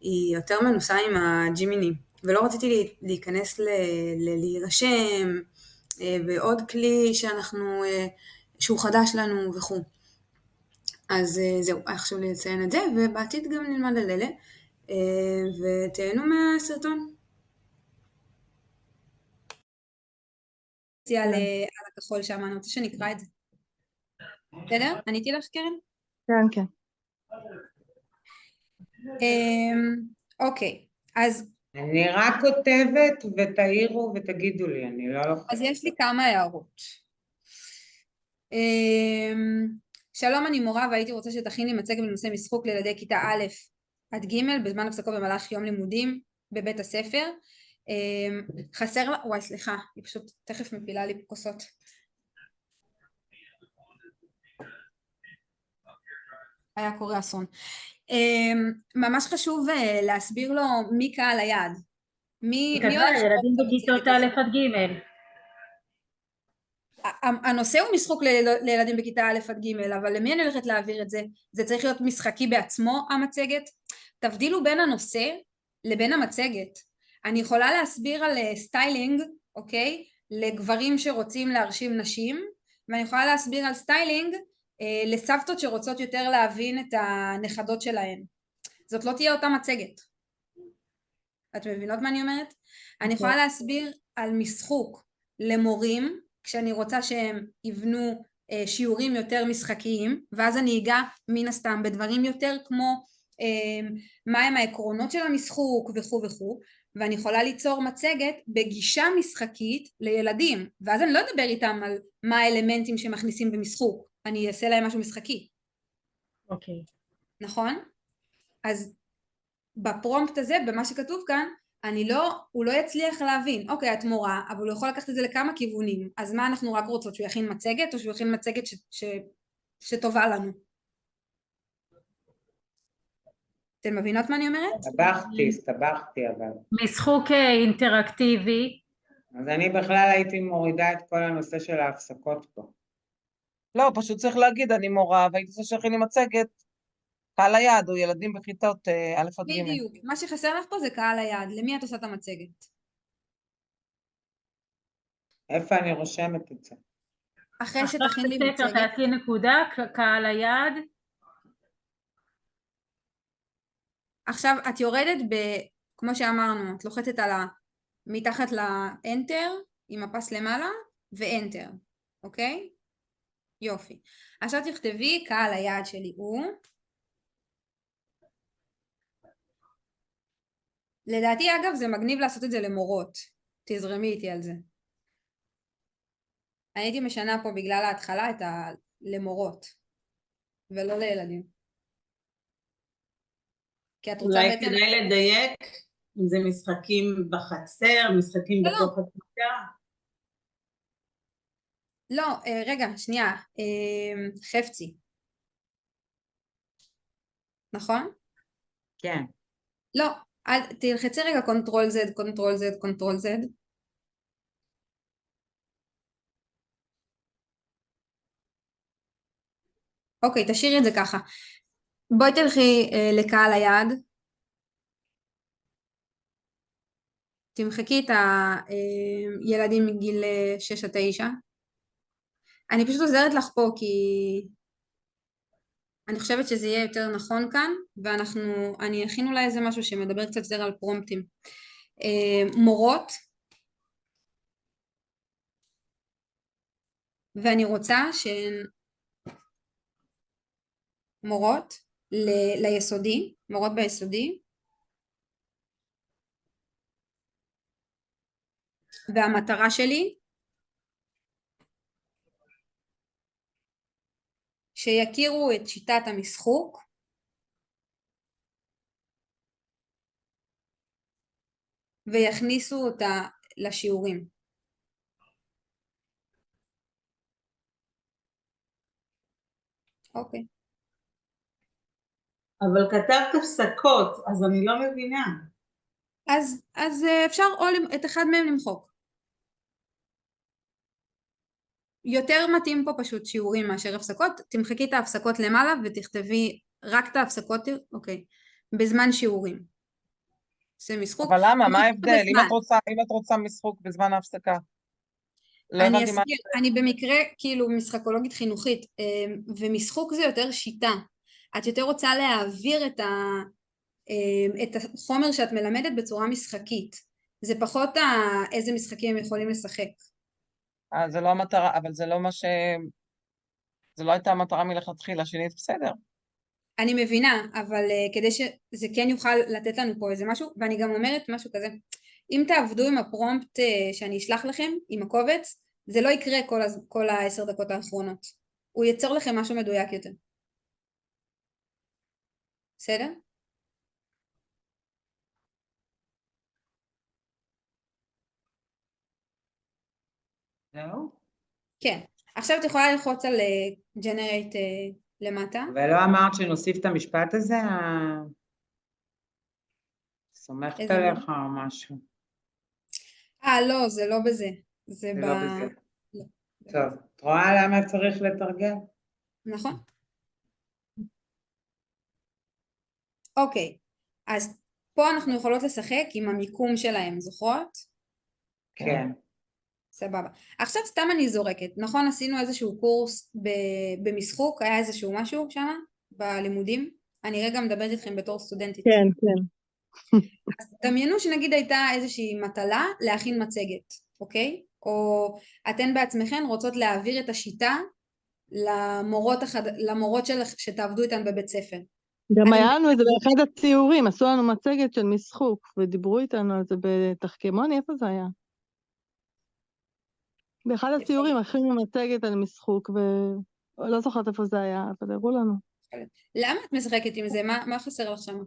היא יותר מנוסה עם הג'ימיני, ולא רציתי להיכנס להירשם ועוד כלי שהוא חדש לנו וכו'. אז זהו, היה חשוב לי לציין את זה, ובעתיד גם נלמד על אלה, ותהנו מהסרטון. לחצתי על הכחול שם, אני רוצה שנקרא את זה. בסדר? עניתי לך, קרן? כן, כן. אוקיי, אז אני רק כותבת ותעירו ותגידו לי, אני לא לוחצת. אז יש לי כמה הערות. שלום, אני מורה והייתי רוצה שתכין לי מצגת בנושא משחוק לילדי כיתה א' עד ג' בזמן הפסקות במהלך יום לימודים בבית הספר. חסר לה, וואי סליחה, היא פשוט תכף מפילה לי כוסות. היה קורה אסון. ממש חשוב להסביר לו מי קהל היעד. מי כתבה הולך ילדים לראות את בכיתות המצגת א' הזאת? עד ג'. הנושא הוא משחוק לילדים בכיתה א' עד ג', אבל למי אני הולכת להעביר את זה? זה צריך להיות משחקי בעצמו המצגת? תבדילו בין הנושא לבין המצגת. אני יכולה להסביר על סטיילינג, אוקיי? לגברים שרוצים להרשים נשים, ואני יכולה להסביר על סטיילינג לסבתות שרוצות יותר להבין את הנכדות שלהן. זאת לא תהיה אותה מצגת. את מבינות מה אני אומרת? אני יכולה להסביר על משחוק למורים, כשאני רוצה שהם יבנו שיעורים יותר משחקיים, ואז אני אגע מן הסתם בדברים יותר כמו מהם העקרונות של המשחוק וכו' וכו', ואני יכולה ליצור מצגת בגישה משחקית לילדים, ואז אני לא אדבר איתם על מה האלמנטים שמכניסים במשחוק, אני אעשה להם משהו משחקי. אוקיי. נכון? אז בפרומפט הזה, במה שכתוב כאן, הוא לא יצליח להבין, אוקיי, את מורה, אבל הוא יכול לקחת את זה לכמה כיוונים, אז מה אנחנו רק רוצות, שהוא יכין מצגת, או שהוא יכין מצגת שטובה לנו? אתם מבינות מה אני אומרת? הסתבכתי, אבל. משחוק אינטראקטיבי. אז אני בכלל הייתי מורידה את כל הנושא של ההפסקות פה. לא, פשוט צריך להגיד, אני מורה, והייתי רוצה שיכין לי מצגת, קהל היעד, או ילדים בכיתות א' עד ג'. בדיוק, מה שחסר לך פה זה קהל היעד, למי את עושה את המצגת? איפה אני רושמת את זה? אחרי שתכין לי בספר מצגת, תעשי נקודה, קהל היעד. עכשיו את יורדת כמו שאמרנו, את לוחצת מתחת לאנטר עם הפס למעלה ואנטר, אוקיי? יופי. עכשיו תכתבי קהל היעד שלי הוא, לדעתי אגב זה מגניב לעשות את זה למורות, תזרמי איתי על זה. אני הייתי משנה פה בגלל ההתחלה את למורות ולא לילדים. כי את רוצה אולי בעצם... כדאי לדייק אם זה משחקים בחצר, משחקים לא, בתוך הכיתה. לא, רגע, שנייה, חפצי. נכון? כן. לא, תלחצי רגע קונטרול Z, קונטרול Z, קונטרול Z. אוקיי, תשאירי את זה ככה. בואי תלכי לקהל היעד. תמחקי את הילדים מגיל 6 עד 9. אני פשוט עוזרת לך פה כי אני חושבת שזה יהיה יותר נכון כאן, אני אכין אולי איזה משהו שמדבר קצת יותר על פרומפטים. מורות, ואני רוצה שהן מורות ליסודי, מורות ביסודי, והמטרה שלי שיכירו את שיטת המשחוק ויכניסו אותה לשיעורים. אוקיי. אבל כתבת הפסקות, אז אני לא מבינה. אז אפשר את אחד מהם למחוק. יותר מתאים פה פשוט שיעורים מאשר הפסקות. תמחקי את ההפסקות למעלה ותכתבי רק את ההפסקות, אוקיי, בזמן שיעורים. זה משחוק. אבל למה? מה ההבדל? אם את רוצה משחוק בזמן ההפסקה. אני אסביר, אני במקרה כאילו משחקולוגית חינוכית, ומשחוק זה יותר שיטה. את יותר רוצה להעביר את החומר שאת מלמדת בצורה משחקית. זה פחות איזה משחקים הם יכולים לשחק. זה לא המטרה, אבל זה לא מה זה לא הייתה המטרה מלכתחילה, שנית בסדר. אני מבינה, אבל כדי שזה כן יוכל לתת לנו פה איזה משהו, ואני גם אומרת משהו כזה, אם תעבדו עם הפרומפט שאני אשלח לכם, עם הקובץ, זה לא יקרה כל 10 דקות האחרונות. הוא ייצור לכם משהו מדויק יותר. בסדר? זהו? כן. עכשיו את יכולה ללחוץ על Generate למטה. ולא אמרת שנוסיף את המשפט הזה? סומכת איזה עליך מה? או משהו? לא, זה לא בזה. זה זה לא בזה. לא. טוב, את רואה למה צריך לתרגל? נכון. אוקיי, אז פה אנחנו יכולות לשחק עם המיקום שלהם, זוכרות? כן. סבבה. עכשיו סתם אני זורקת, נכון? עשינו איזשהו קורס במשחוק, היה איזשהו משהו שם בלימודים? אני רגע מדברת איתכם בתור סטודנטית. כן, כן. אז דמיינו שנגיד הייתה איזושהי מטלה להכין מצגת, אוקיי? או אתן בעצמכן רוצות להעביר את השיטה למורות שתעבדו איתן בבית ספר. גם היה לנו את זה באחד הציורים, עשו לנו מצגת של משחוק, ודיברו איתנו על זה בתחכמוני, איפה זה היה? באחד הציורים הכינו מצגת על משחוק, ולא זוכרת איפה זה היה, אבל הראו לנו. למה את משחקת עם זה? מה חסר לך שם?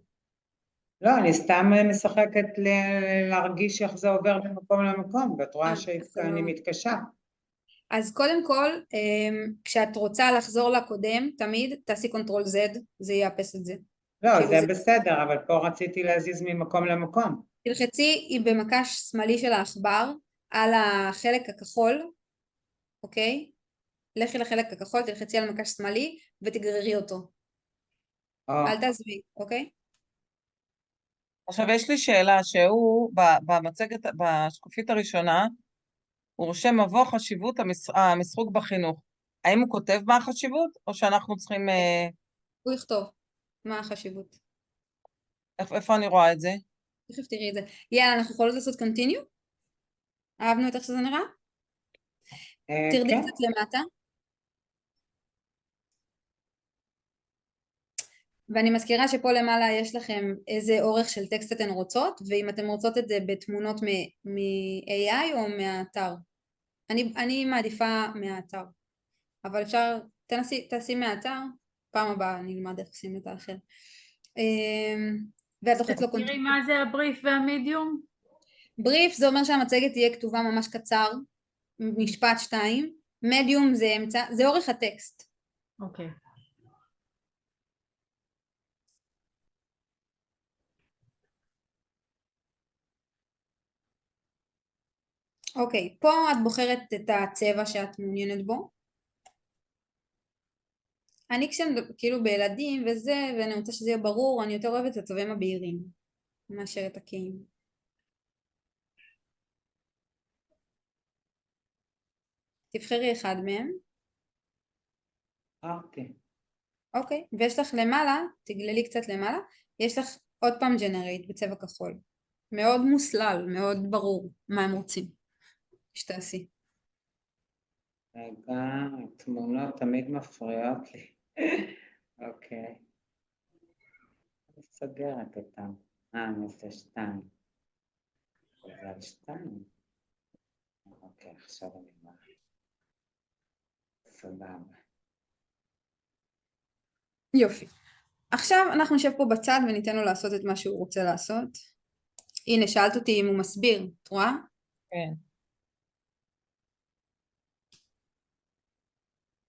לא, אני סתם משחקת להרגיש איך זה עובר ממקום למקום, ואת רואה שאני מתקשה. אז קודם כל, כשאת רוצה לחזור לקודם, תמיד תעשי קונטרול Z, זה יאפס את זה. לא, כאילו זה בסדר, אבל פה רציתי להזיז ממקום למקום. תלחצי במקש שמאלי של העכבר על החלק הכחול, אוקיי? לכי לחלק הכחול, תלחצי על מקש שמאלי ותגררי אותו. אל תעזבי, אוקיי? עכשיו יש לי שאלה, שהוא במצגת, בשקופית הראשונה, הוא רושם מבוא חשיבות המשחוק בחינוך. האם הוא כותב מה החשיבות, או שאנחנו צריכים... הוא יכתוב מה החשיבות. איפה אני רואה את זה? תכף תראי את זה. יאללה, אנחנו יכולות לעשות continue? אהבנו את איך שזה נראה? תרדי קצת למטה. ואני מזכירה שפה למעלה יש לכם איזה אורך של טקסט אתן רוצות, ואם אתן רוצות את זה בתמונות מ-AI או מהאתר. אני מעדיפה מהאתר, אבל אפשר, תעשי מהאתר, פעם הבאה נלמד איך עושים את האחר. ואת לוחצת לו תראי מה זה הבריף והמדיום? בריף זה אומר שהמצגת תהיה כתובה ממש קצר, משפט 2, מדיום זה אורך הטקסט. אוקיי. אוקיי, פה את בוחרת את הצבע שאת מעוניינת בו. אני כאילו בילדים וזה, ואני רוצה שזה יהיה ברור, אני יותר אוהבת את הצבעים הבהירים מאשר את הכהים. תבחרי אחד מהם. אוקיי, ויש לך למעלה, תגללי קצת למעלה, יש לך עוד פעם ג'נרייט בצבע כחול. מאוד מוסלל, מאוד ברור מה הם רוצים שתעשי. רגע, התמונות תמיד מפריעות לי. אוקיי. אני סוגרת אותם. אני עושה 2. זה על 2. אוקיי, עכשיו אני באה. סבבה. יופי. עכשיו אנחנו נשב פה בצד וניתן לו לעשות את מה שהוא רוצה לעשות. הנה, שאלת אותי אם הוא מסביר, את רואה? כן.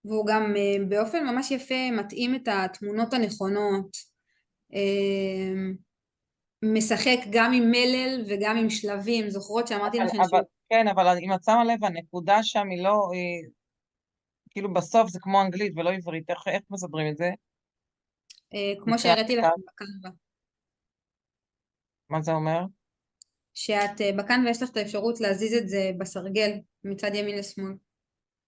והוא גם באופן ממש יפה מתאים את התמונות הנכונות, משחק גם עם מלל וגם עם שלבים, זוכרות שאמרתי לכם שהוא... כן, אבל אם את שמה לב, הנקודה שם היא לא... כאילו בסוף זה כמו אנגלית ולא עברית, איך מסדרים את זה? כמו שהראיתי לכם בקנבה. מה זה אומר? שאת בקנבה יש לך את האפשרות להזיז את זה בסרגל מצד ימין לשמאל.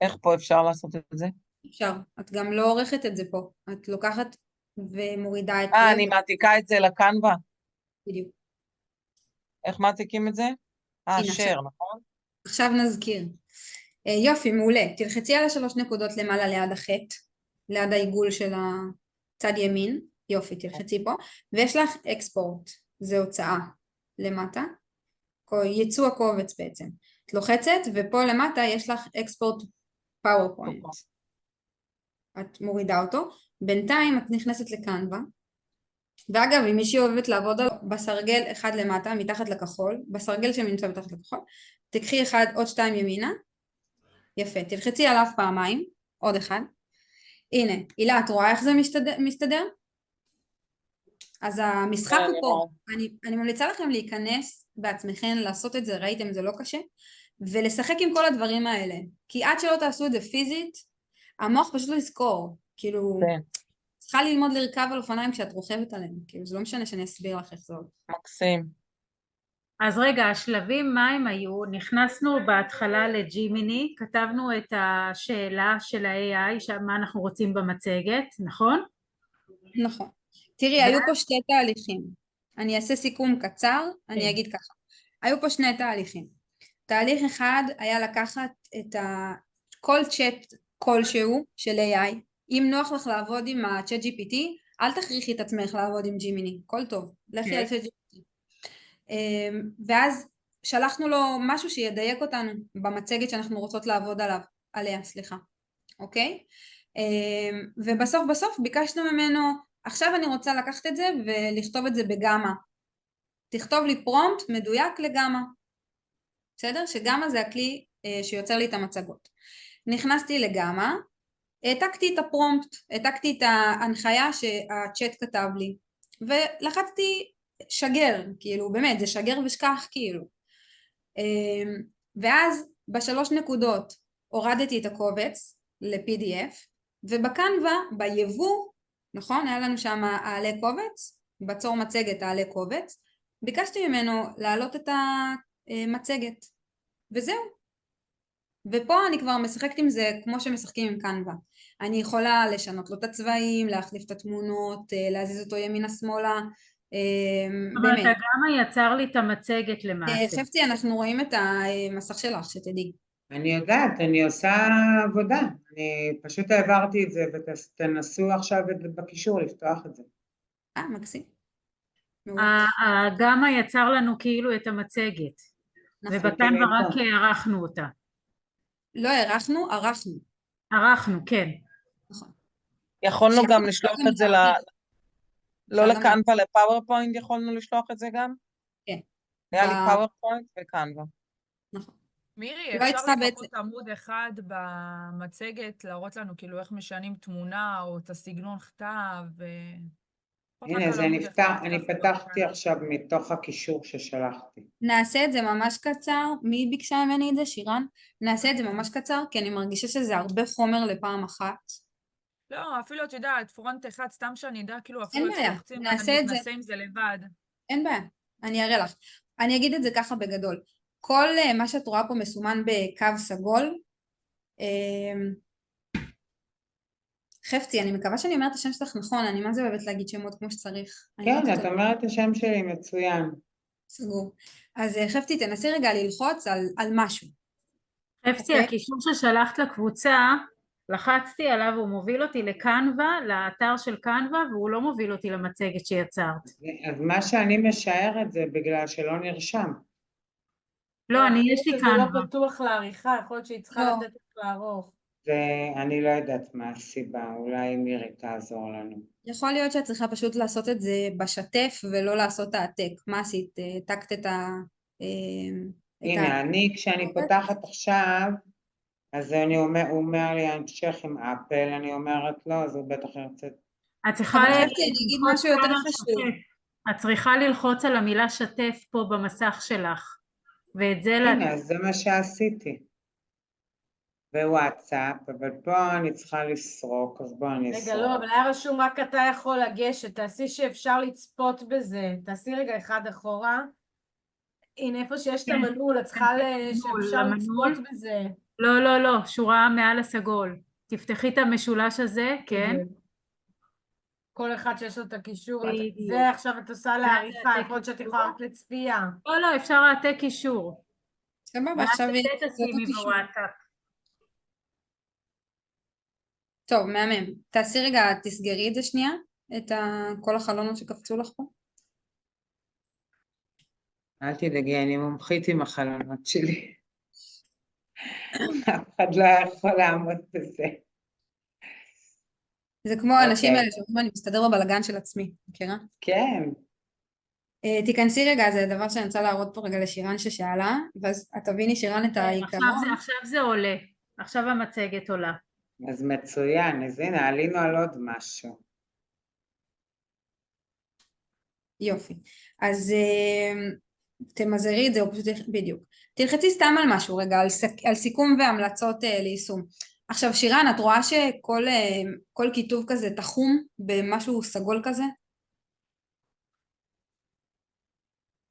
איך פה אפשר לעשות את זה? אפשר, את גם לא עורכת את זה פה, את לוקחת ומורידה את... אני מעתיקה את זה לקנבה? בדיוק. איך מעתיקים את זה? share, נכון? עכשיו נזכיר. יופי, מעולה. תלחצי על 3 נקודות למעלה ליד החטא, ליד העיגול של הצד ימין. יופי, תלחצי פה. ויש לך אקספורט, זה הוצאה למטה. ייצוא הקובץ בעצם. את לוחצת, ופה למטה יש לך אקספורט פאורפוינט. את מורידה אותו. בינתיים את נכנסת לקנבה. ואגב, אם מישהי אוהבת לעבוד בסרגל אחד למטה, מתחת לכחול, בסרגל שנמצא מתחת לכחול, תקחי עוד 2 ימינה. יפה, תלחצי עליו פעמיים, עוד אחד. הנה, הילה, את רואה איך זה מסתדר? אז המשחק הוא פה. אני ממליצה לכם להיכנס בעצמכם, לעשות את זה, ראיתם, זה לא קשה, ולשחק עם כל הדברים האלה. כי עד שלא תעשו את זה פיזית, המוח פשוט לא יזכור. כאילו, צריכה ללמוד לרכב על אופניים כשאת רוכבת עליהם. כאילו, זה לא משנה שאני אסביר לך איך זה עוד. מקסים. אז רגע, השלבים מה הם היו? נכנסנו בהתחלה לג'ימיני, כתבנו את השאלה של ה-AI, מה אנחנו רוצים במצגת, נכון? נכון. תראי, היו פה 2 תהליכים. אני אעשה סיכום קצר, אני אגיד ככה. היו פה 2 תהליכים. תהליך אחד היה לקחת את כל צ'אט כלשהו של AI. אם נוח לך לעבוד עם ה-Chat GPT, אל תכריחי את עצמך לעבוד עם ג'ימיני, כל טוב, לכי על Chat GPT. ואז שלחנו לו משהו שידייק אותנו במצגת שאנחנו רוצות לעבוד עליה, אוקיי? ובסוף ביקשנו ממנו, עכשיו אני רוצה לקחת את זה ולכתוב את זה בגאמה. תכתוב לי פרומפט מדויק לגאמה. בסדר? שגאמה זה הכלי שיוצר לי את המצגות. נכנסתי לגאמה, העתקתי את הפרומפט, העתקתי את ההנחיה שהצ'אט כתב לי, ולחצתי שגר, כאילו באמת זה שגר ושכח כאילו. ואז ב3 נקודות הורדתי את הקובץ ל-PDF, ובקנבה, ביבוא, נכון, היה לנו שם העלה קובץ, בצור מצגת העלה קובץ, ביקשתי ממנו להעלות את המצגת, וזהו. ופה אני כבר משחקת עם זה כמו שמשחקים עם קנבה. אני יכולה לשנות לו את הצבעים, להחליף את התמונות, להזיז אותו ימינה שמאלה, זאת אומרת, הגאמה יצר לי את המצגת למעשה. חפצי, אנחנו רואים את המסך שלך, שתדעי. אני יודעת, אני עושה עבודה. אני פשוט העברתי את זה, ותנסו עכשיו בקישור לפתוח את זה. מקסים. הגאמה יצר לנו כאילו את המצגת, ובקנבה רק ערכנו אותה. לא ערכנו, ערכנו. ערכנו, כן. נכון. יכולנו גם לשלוח את זה לא לקנבה, לפאורפוינט יכולנו לשלוח את זה גם? כן. היה לי פאורפוינט וקנבה. נכון. מירי, אפשר לפחות עמוד אחד במצגת להראות לנו כאילו איך משנים תמונה או את הסגנון כתב הנה, אני פתחתי עכשיו מתוך הקישור ששלחתי. נעשה את זה ממש קצר. מי ביקשה ממני את זה? שירן? נעשה את זה ממש קצר, כי אני מרגישה שזה הרבה חומר לפעם אחת. לא, אפילו את יודעת, פרונט אחד, סתם שאני יודע, כאילו אפילו אין בעיה, נעשה את זה. נעשה עם זה לבד. אין בעיה, אני אראה לך. אני אגיד את זה ככה בגדול. כל מה שאת רואה פה מסומן בקו סגול, חפצי, אני מקווה שאני אומרת את השם שלך נכון, אני מה זה אוהבת להגיד שמות כמו שצריך. כן, את אומרת את השם שלי מצוין. סגור. אז חפצי, תנסי רגע ללחוץ על משהו. חפצי, הקישור ששלחת לקבוצה, לחצתי עליו, הוא מוביל אותי לקנבה, לאתר של קנבה, והוא לא מוביל אותי למצגת שיצרת. אז מה שאני משערת זה בגלל שלא נרשם. לא, יש לי קנבה. זה לא פתוח לעריכה, יכול להיות שהיא צריכה לתת לך לערוך. אני לא יודעת מה הסיבה, אולי מירי תעזור לנו. יכול להיות שאת צריכה פשוט לעשות את זה בשתף ולא לעשות העתק. מה עשית? העתקת את הנה, כשאני פותחת עכשיו, אז הוא אומר לי, המשך עם אפל, אני אומרת לא, זה בטח יוצא. את צריכה את צריכה ללחוץ על המילה שתף פה במסך שלך, ואת זה הנה, אז זה מה שעשיתי. בוואטסאפ, אבל פה אני צריכה לסרוק, אז בוא אני אסרוק. רגע, לא, אבל היה רשום רק אתה יכול לגשת, תעשי שאפשר לצפות בזה, תעשי רגע אחד אחורה. הנה, איפה שיש את המנעול, את צריכה שאפשר לצפות בזה. לא, לא, לא, שורה מעל הסגול. תפתחי את המשולש הזה, כן. כל אחד שיש לו את הקישור, זה עכשיו את עושה לעריכה, יכול להיות שאת יכולה רק לצפייה. לא, לא, אפשר העתק קישור. סבבה, עכשיו תשימי בוואטסאפ. טוב, מהמם. תעשי רגע, תסגרי את זה שנייה, את כל החלונות שקפצו לך פה. אל תדאגי, אני מומחית עם החלונות שלי. אף אחד לא יכול לעמוד בזה. זה כמו האנשים אוקיי. האלה שאומרים, אני מסתדר בבלגן של עצמי, מכירה? כן. תיכנסי רגע, זה דבר שאני רוצה להראות פה רגע לשירן ששאלה, ואז את תביני שירן את העיקרון. עכשיו זה עולה, עכשיו המצגת עולה. אז מצוין, אז הנה, עלינו על עוד משהו. יופי. אז תמזערי את זה, או פשוט, בדיוק. תלחצי סתם על משהו רגע, על סיכום והמלצות ליישום. עכשיו שירן, את רואה שכל כיתוב כזה תחום במשהו סגול כזה?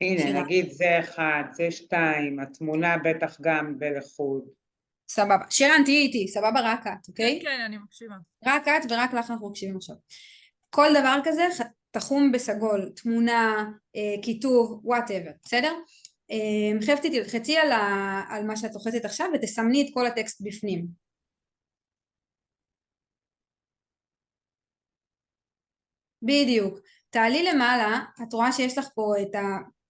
הנה, שירן. נגיד זה 1, זה 2, התמונה בטח גם בלחוד. סבבה. שירן, תהיי איתי, סבבה? רק את, אוקיי? כן, אני מקשיבה. רק את ורק לך אנחנו מקשיבים עכשיו. כל דבר כזה תחום בסגול, תמונה, כיתוב, whatever, בסדר? חפתי, תלחצי על מה שאת לוחצת עכשיו ותסמני את כל הטקסט בפנים. בדיוק. תעלי למעלה, את רואה שיש לך פה את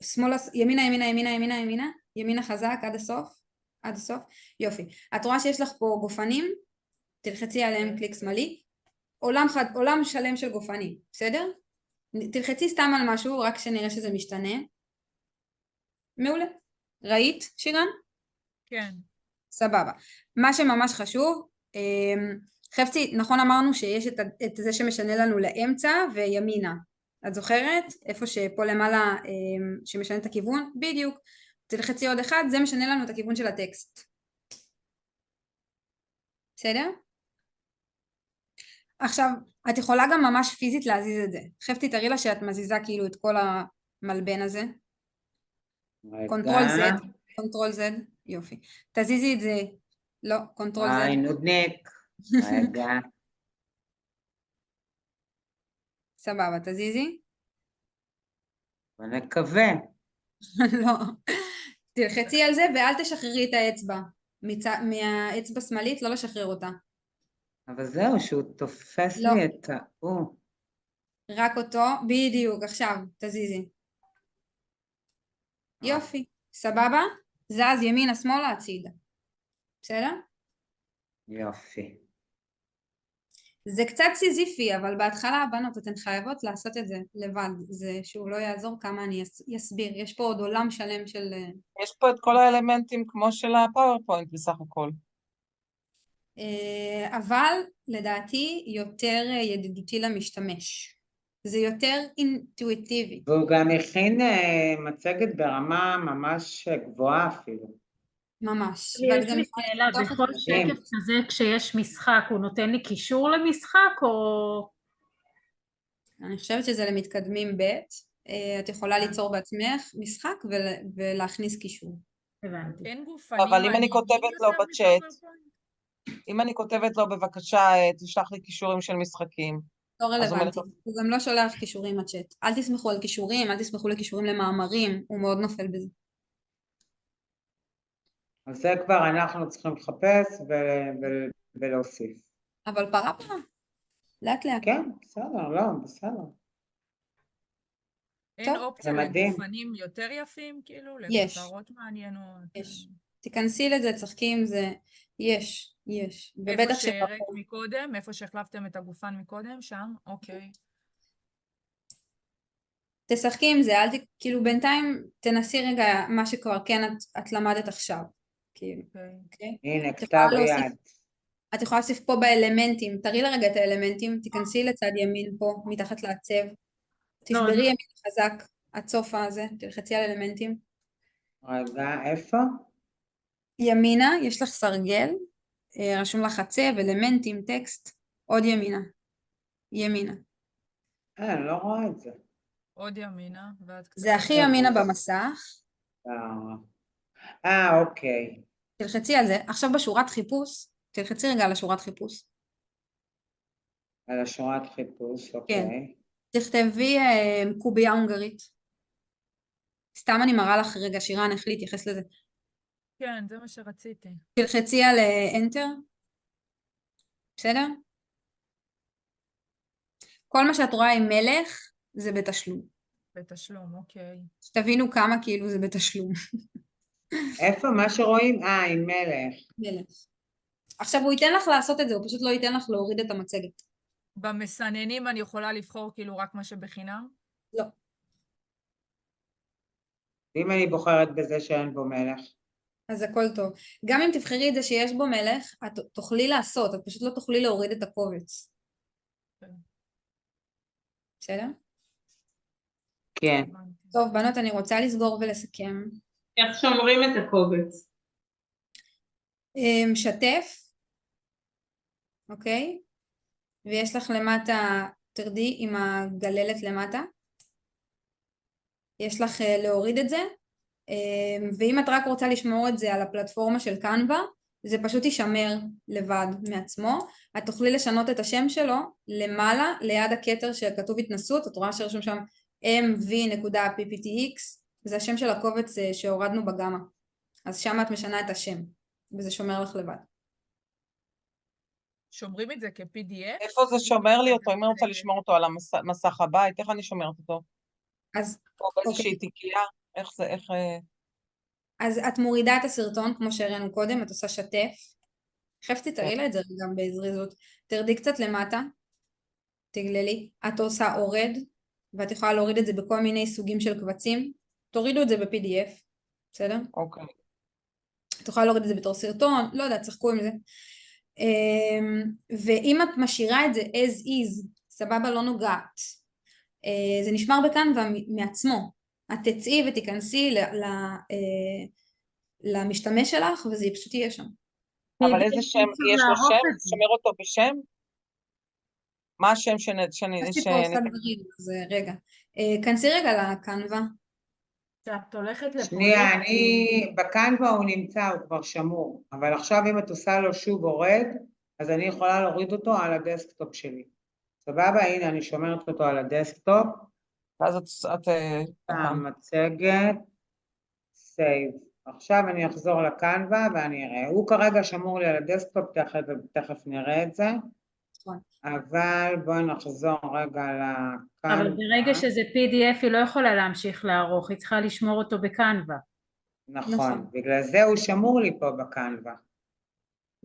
השמאל, ימינה, ימינה, ימינה, ימינה, ימינה, ימינה חזק עד הסוף, עד הסוף, יופי. את רואה שיש לך פה גופנים, תלחצי עליהם קליק שמאלי, עולם שלם של גופנים, בסדר? תלחצי סתם על משהו, רק שנראה שזה משתנה. מעולה. ראית, שירן? כן. סבבה. מה שממש חשוב, חפצי, נכון אמרנו שיש את זה שמשנה לנו לאמצע וימינה. את זוכרת? איפה שפה למעלה שמשנה את הכיוון? בדיוק. תלחצי עוד אחד, זה משנה לנו את הכיוון של הטקסט. בסדר? עכשיו, את יכולה גם ממש פיזית להזיז את זה. חפצי, תראי לה שאת מזיזה כאילו את כל המלבן הזה. קונטרול Z, קונטרול Z, יופי. תזיזי את זה, לא, קונטרול Z. נודניק. רגע. סבבה, תזיזי. ונקווה. לא. תלחצי על זה ואל תשחררי את האצבע. מהאצבע שמאלית לא לשחרר אותה. אבל זהו, שהוא תופס לא. לי את ההוא. רק אותו, בדיוק, עכשיו, תזיזי. יופי, סבבה? זז ימינה, שמאלה, הצידה. בסדר? יופי. זה קצת סיזיפי, אבל בהתחלה הבנות אתן חייבות לעשות את זה לבד. זה שהוא לא יעזור כמה אני אסביר. יש פה עוד עולם שלם של... יש פה את כל האלמנטים כמו של הפאורפוינט בסך הכל. אבל לדעתי יותר ידידותי למשתמש. זה יותר אינטואיטיבי. והוא גם הכין מצגת ברמה ממש גבוהה אפילו. ממש. יש לי שאלה, בכל שקף כזה כשיש משחק, הוא נותן לי קישור למשחק או... אני חושבת שזה למתקדמים ב', את יכולה ליצור בעצמך משחק ולהכניס קישור. הבנתי. אין גופנים. אבל אם אני כותבת לו בצ'אט, אם אני כותבת לו בבקשה, תשלח לי קישורים של משחקים. לא רלוונטי, הוא גם לא שולח קישורים לצ'אט. אל תסמכו על קישורים, אל תסמכו לקישורים למאמרים, הוא מאוד נופל בזה. אז זה כבר אנחנו צריכים לחפש ולהוסיף. אבל פרה, לאט לאט. כן, בסדר, לא, בסדר. אין אופציה מדהים. לגופנים יותר יפים, כאילו? יש. לכותרות מעניינות? יש. תיכנסי לזה, צחקי עם זה. יש. איפה שהראית מקודם? איפה שהחלפתם את הגופן מקודם? שם? אוקיי. תשחקי עם זה, כאילו בינתיים תנסי רגע מה שכבר כן את למדת עכשיו. כאילו, אוקיי? הנה, כתב יד. את יכולה להוסיף פה באלמנטים, תראי לרגע את האלמנטים, תיכנסי לצד ימין פה, מתחת לעצב, תשברי ימין חזק, הצופה הזה, תלחצי על אלמנטים. רגע, איפה? ימינה, יש לך סרגל, רשום לך עצב, אלמנטים, טקסט, עוד ימינה. ימינה. אני לא רואה את זה. עוד ימינה. זה הכי ימינה במסך. אוקיי. תלחצי על זה. עכשיו בשורת חיפוש, תלחצי רגע על השורת חיפוש. על השורת חיפוש, אוקיי. כן. תכתבי קובייה הונגרית. סתם אני מראה לך רגע, שירן, איך להתייחס לזה. כן, זה מה שרציתי. תלחצי על Enter. בסדר? כל מה שאת רואה עם מלך זה בתשלום. בתשלום, אוקיי. שתבינו כמה כאילו זה בתשלום. איפה? מה שרואים? עם מלך. מלך. עכשיו הוא ייתן לך לעשות את זה, הוא פשוט לא ייתן לך להוריד את המצגת. במסננים אני יכולה לבחור כאילו רק מה שבחינם? לא. אם אני בוחרת בזה שאין בו מלך. אז הכל טוב. גם אם תבחרי את זה שיש בו מלך, את תוכלי לעשות, את פשוט לא תוכלי להוריד את הקובץ. בסדר? כן. טוב, בנות, אני רוצה לסגור ולסכם. איך שומרים את הקובץ? שתף, אוקיי? ויש לך למטה, תרדי עם הגללת למטה. יש לך להוריד את זה, ואם את רק רוצה לשמור את זה על הפלטפורמה של קנבה, זה פשוט יישמר לבד מעצמו. את תוכלי לשנות את השם שלו למעלה, ליד הכתר שכתוב התנסות, את רואה שרשום שם mv.pptx, זה השם של הקובץ שהורדנו בגמה. אז שם את משנה את השם, וזה שומר לך לבד. שומרים את זה כ-PDF? איפה זה שומר לי אותו? אם אני רוצה לשמור אותו על המסך הבית, איך אני שומרת אותו? אז, או באיזושהי תיקייה? איך זה, איך... אז את מורידה את הסרטון כמו שהראינו קודם, את עושה שתף. חפצי תראי לה את זה גם בזריזות. תרדי קצת למטה, תגללי, את עושה אורד, ואת יכולה להוריד את זה בכל מיני סוגים של קבצים. תורידו את זה ב-PDF, בסדר? אוקיי. את יכולה להוריד את זה בתור סרטון, לא יודעת, צחקו עם זה. ואם את משאירה את זה as is, סבבה, לא נוגעת, זה נשמר בקנבה מעצמו. את תצאי ותיכנסי למשתמש שלך, וזה פשוט יהיה שם. אבל איזה שם? יש לו שם? שומר אותו בשם? מה השם עשיתי פה עושה דברים, אז רגע. כנסי רגע לקנבה. כשאת הולכת לפרויקט... שנייה, בקנבה הוא נמצא, הוא כבר שמור, אבל עכשיו אם את עושה לו שוב הורד, אז אני יכולה להוריד אותו על הדסקטופ שלי. סבבה? הנה, אני שומרת אותו על הדסקטופ. ואז את... המצגת, סייב. עכשיו אני אחזור לקנבה ואני אראה. הוא כרגע שמור לי על הדסקטופ, תכף נראה את זה. אבל בואי נחזור רגע לקנבה. אבל ברגע שזה PDF היא לא יכולה להמשיך לערוך, היא צריכה לשמור אותו בקנבה. נכון, בגלל זה הוא שמור לי פה בקנבה.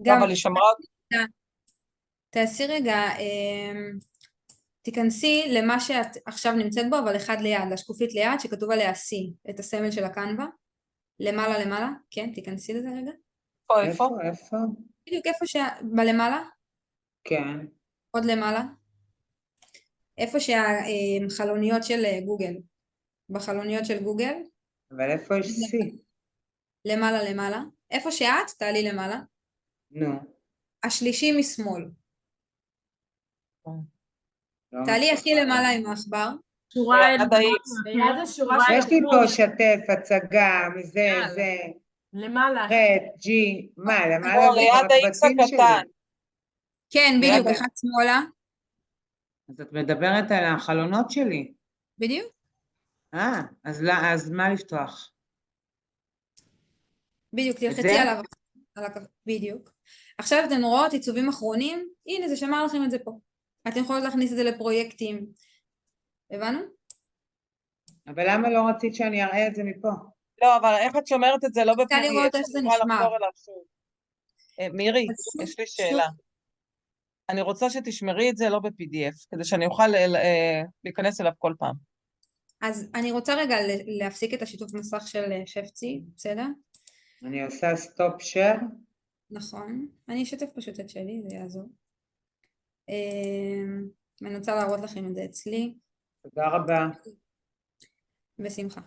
אבל היא שמרה... תעשי רגע, תיכנסי למה שאת עכשיו נמצאת בו, אבל אחד ליד, לשקופית ליד, שכתוב עליה C, את הסמל של הקנבה. למעלה, כן, תיכנסי לזה רגע. איפה? בדיוק איפה בלמעלה? כן. עוד למעלה. איפה שהחלוניות של גוגל. בחלוניות של גוגל. אבל איפה יש C? למעלה. איפה שאת, תעלי למעלה. נו. השלישי משמאל. תעלי הכי למעלה עם העכבר. ליד השורה של... יש לי פה שתף, הצגה, מזה, זה. למעלה. ח', G, מה, למעלה זה ליד ה-X הקטן. כן, בדיוק, אחד שמאלה. אז את מדברת על החלונות שלי. בדיוק. אז מה לפתוח? בדיוק, תלחצי עליו. בדיוק. עכשיו אתן רואות עיצובים אחרונים, הנה זה שמר לכם את זה פה. אתם יכולות להכניס את זה לפרויקטים. הבנו? אבל למה לא רצית שאני אראה את זה מפה? לא, אבל איך את שומרת את זה לא רוצה לראות איך זה נשמע. מירי, יש לי שאלה. אני רוצה שתשמרי את זה לא ב-PDF, כדי שאני אוכל להיכנס אליו כל פעם. אז אני רוצה רגע להפסיק את השיתוף מסך של חפצי, בסדר? אני עושה סטופ שייר. נכון. אני אשתף פשוט את שלי, זה יעזור. אני רוצה להראות לכם את זה אצלי. תודה רבה. בשמחה.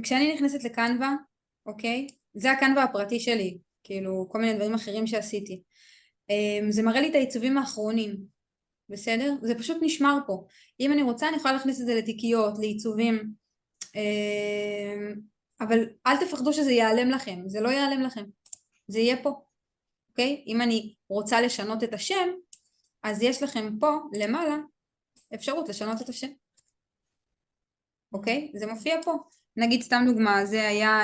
כשאני נכנסת לקנבה, אוקיי? זה הקנבה הפרטי שלי, כאילו כל מיני דברים אחרים שעשיתי. זה מראה לי את העיצובים האחרונים, בסדר? זה פשוט נשמר פה. אם אני רוצה אני יכולה להכניס את זה לתיקיות, לעיצובים, אבל אל תפחדו שזה ייעלם לכם, זה לא ייעלם לכם, זה יהיה פה, אוקיי? אם אני רוצה לשנות את השם, אז יש לכם פה למעלה אפשרות לשנות את השם. אוקיי? זה מופיע פה. נגיד סתם דוגמה, זה היה,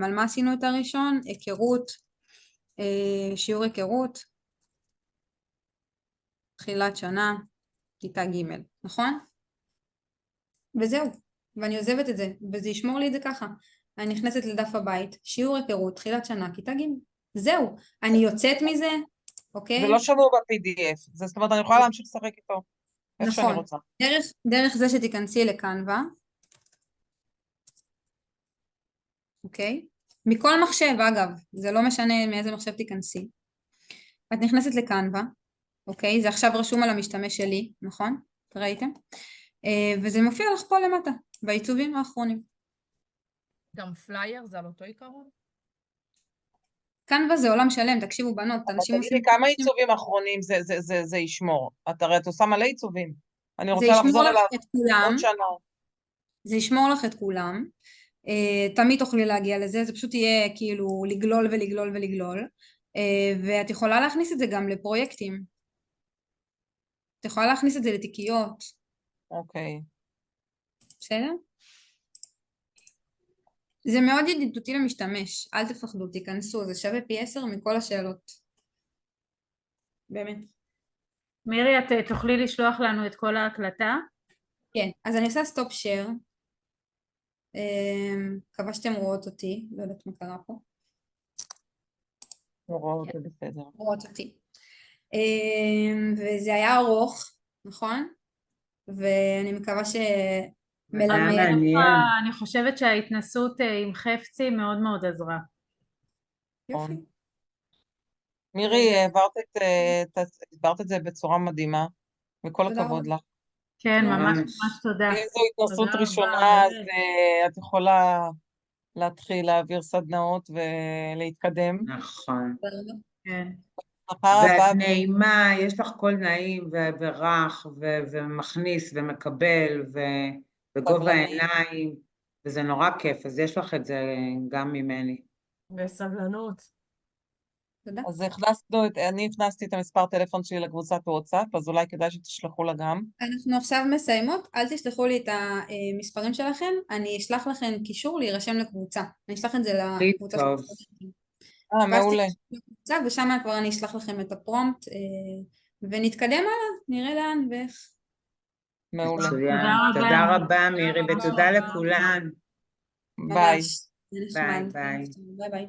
על מה עשינו את הראשון? היכרות, שיעור היכרות, תחילת שנה, כיתה ג', נכון? וזהו, ואני עוזבת את זה, וזה ישמור לי את זה ככה. אני נכנסת לדף הבית, שיעור היכרות, תחילת שנה, כיתה ג', זהו, אני יוצאת מזה, אוקיי? זה לא שמור ב-PDF, זאת אומרת, אני יכולה להמשיך לשחק איתו איך שאני נכון, רוצה. דרך זה שתיכנסי לקנבה, אוקיי? מכל מחשב, אגב, זה לא משנה מאיזה מחשב תיכנסי. את נכנסת לקנבה, אוקיי? זה עכשיו רשום על המשתמש שלי, נכון? ראיתם? וזה מופיע לך פה למטה, בעיצובים האחרונים. גם פלייר זה על אותו עיקרון? קנבה זה עולם שלם, תקשיבו בנות, אבל אנשים תגידי, עושים... כמה עיצובים אחרונים זה ישמור? את הרי את עושה מלא עיצובים. אני זה רוצה ישמור לחזור לך אליו את כולם, עוד שנה. זה ישמור לך את כולם, תמיד תוכלי להגיע לזה, זה פשוט יהיה כאילו לגלול ולגלול ולגלול, ואת יכולה להכניס את זה גם לפרויקטים. את יכולה להכניס את זה לתיקיות, אוקיי. בסדר? זה מאוד ידידותי למשתמש, אל תפחדו, תיכנסו, זה שווה פי 10 מכל השאלות. באמת. מירי, את תוכלי לשלוח לנו את כל ההקלטה? כן, אז אני עושה סטופ שייר. מקווה שאתם רואות אותי, לא יודעת מה קרה פה. רואות, זה בסדר. רואות אותי. וזה היה ארוך, נכון? ואני מקווה שמלמד. מעניין. אני חושבת שההתנסות עם חפצי מאוד מאוד עזרה. יופי. מירי, הסברת את זה בצורה מדהימה, וכל תודה הכבוד רבה. לך. כן, ממש ממש. ממש תודה. אם זו התנסות תודה ראשונה, רבה, אז באמת. את יכולה להתחיל להעביר סדנאות ולהתקדם. נכון. תודה רבה. כן. מחר הבא, ואת נעימה, יש לך קול נעים ורך ומכניס ומקבל וגובה סבלני. העיניים, וזה נורא כיף, אז יש לך את זה גם ממני. בסבלנות. תודה. אז אני הכנסתי את המספר טלפון שלי לקבוצת וואטסאפ, אז אולי כדאי שתשלחו לה גם. אנחנו עכשיו מסיימות, אל תשלחו לי את המספרים שלכם, אני אשלח לכם קישור להירשם לקבוצה. אני אשלח את זה לקבוצה טוב. שלכם. מעולה. לקבוצה, ושם כבר אני אשלח לכם את הפרומפט, ונתקדם הלאה, נראה לאן ואיך. מעולה. מצוין. תודה תודה רבה. רבה מירי, רבה. ותודה לכולן. ביי. ממש. זה נחמד. ביי. ביי ביי.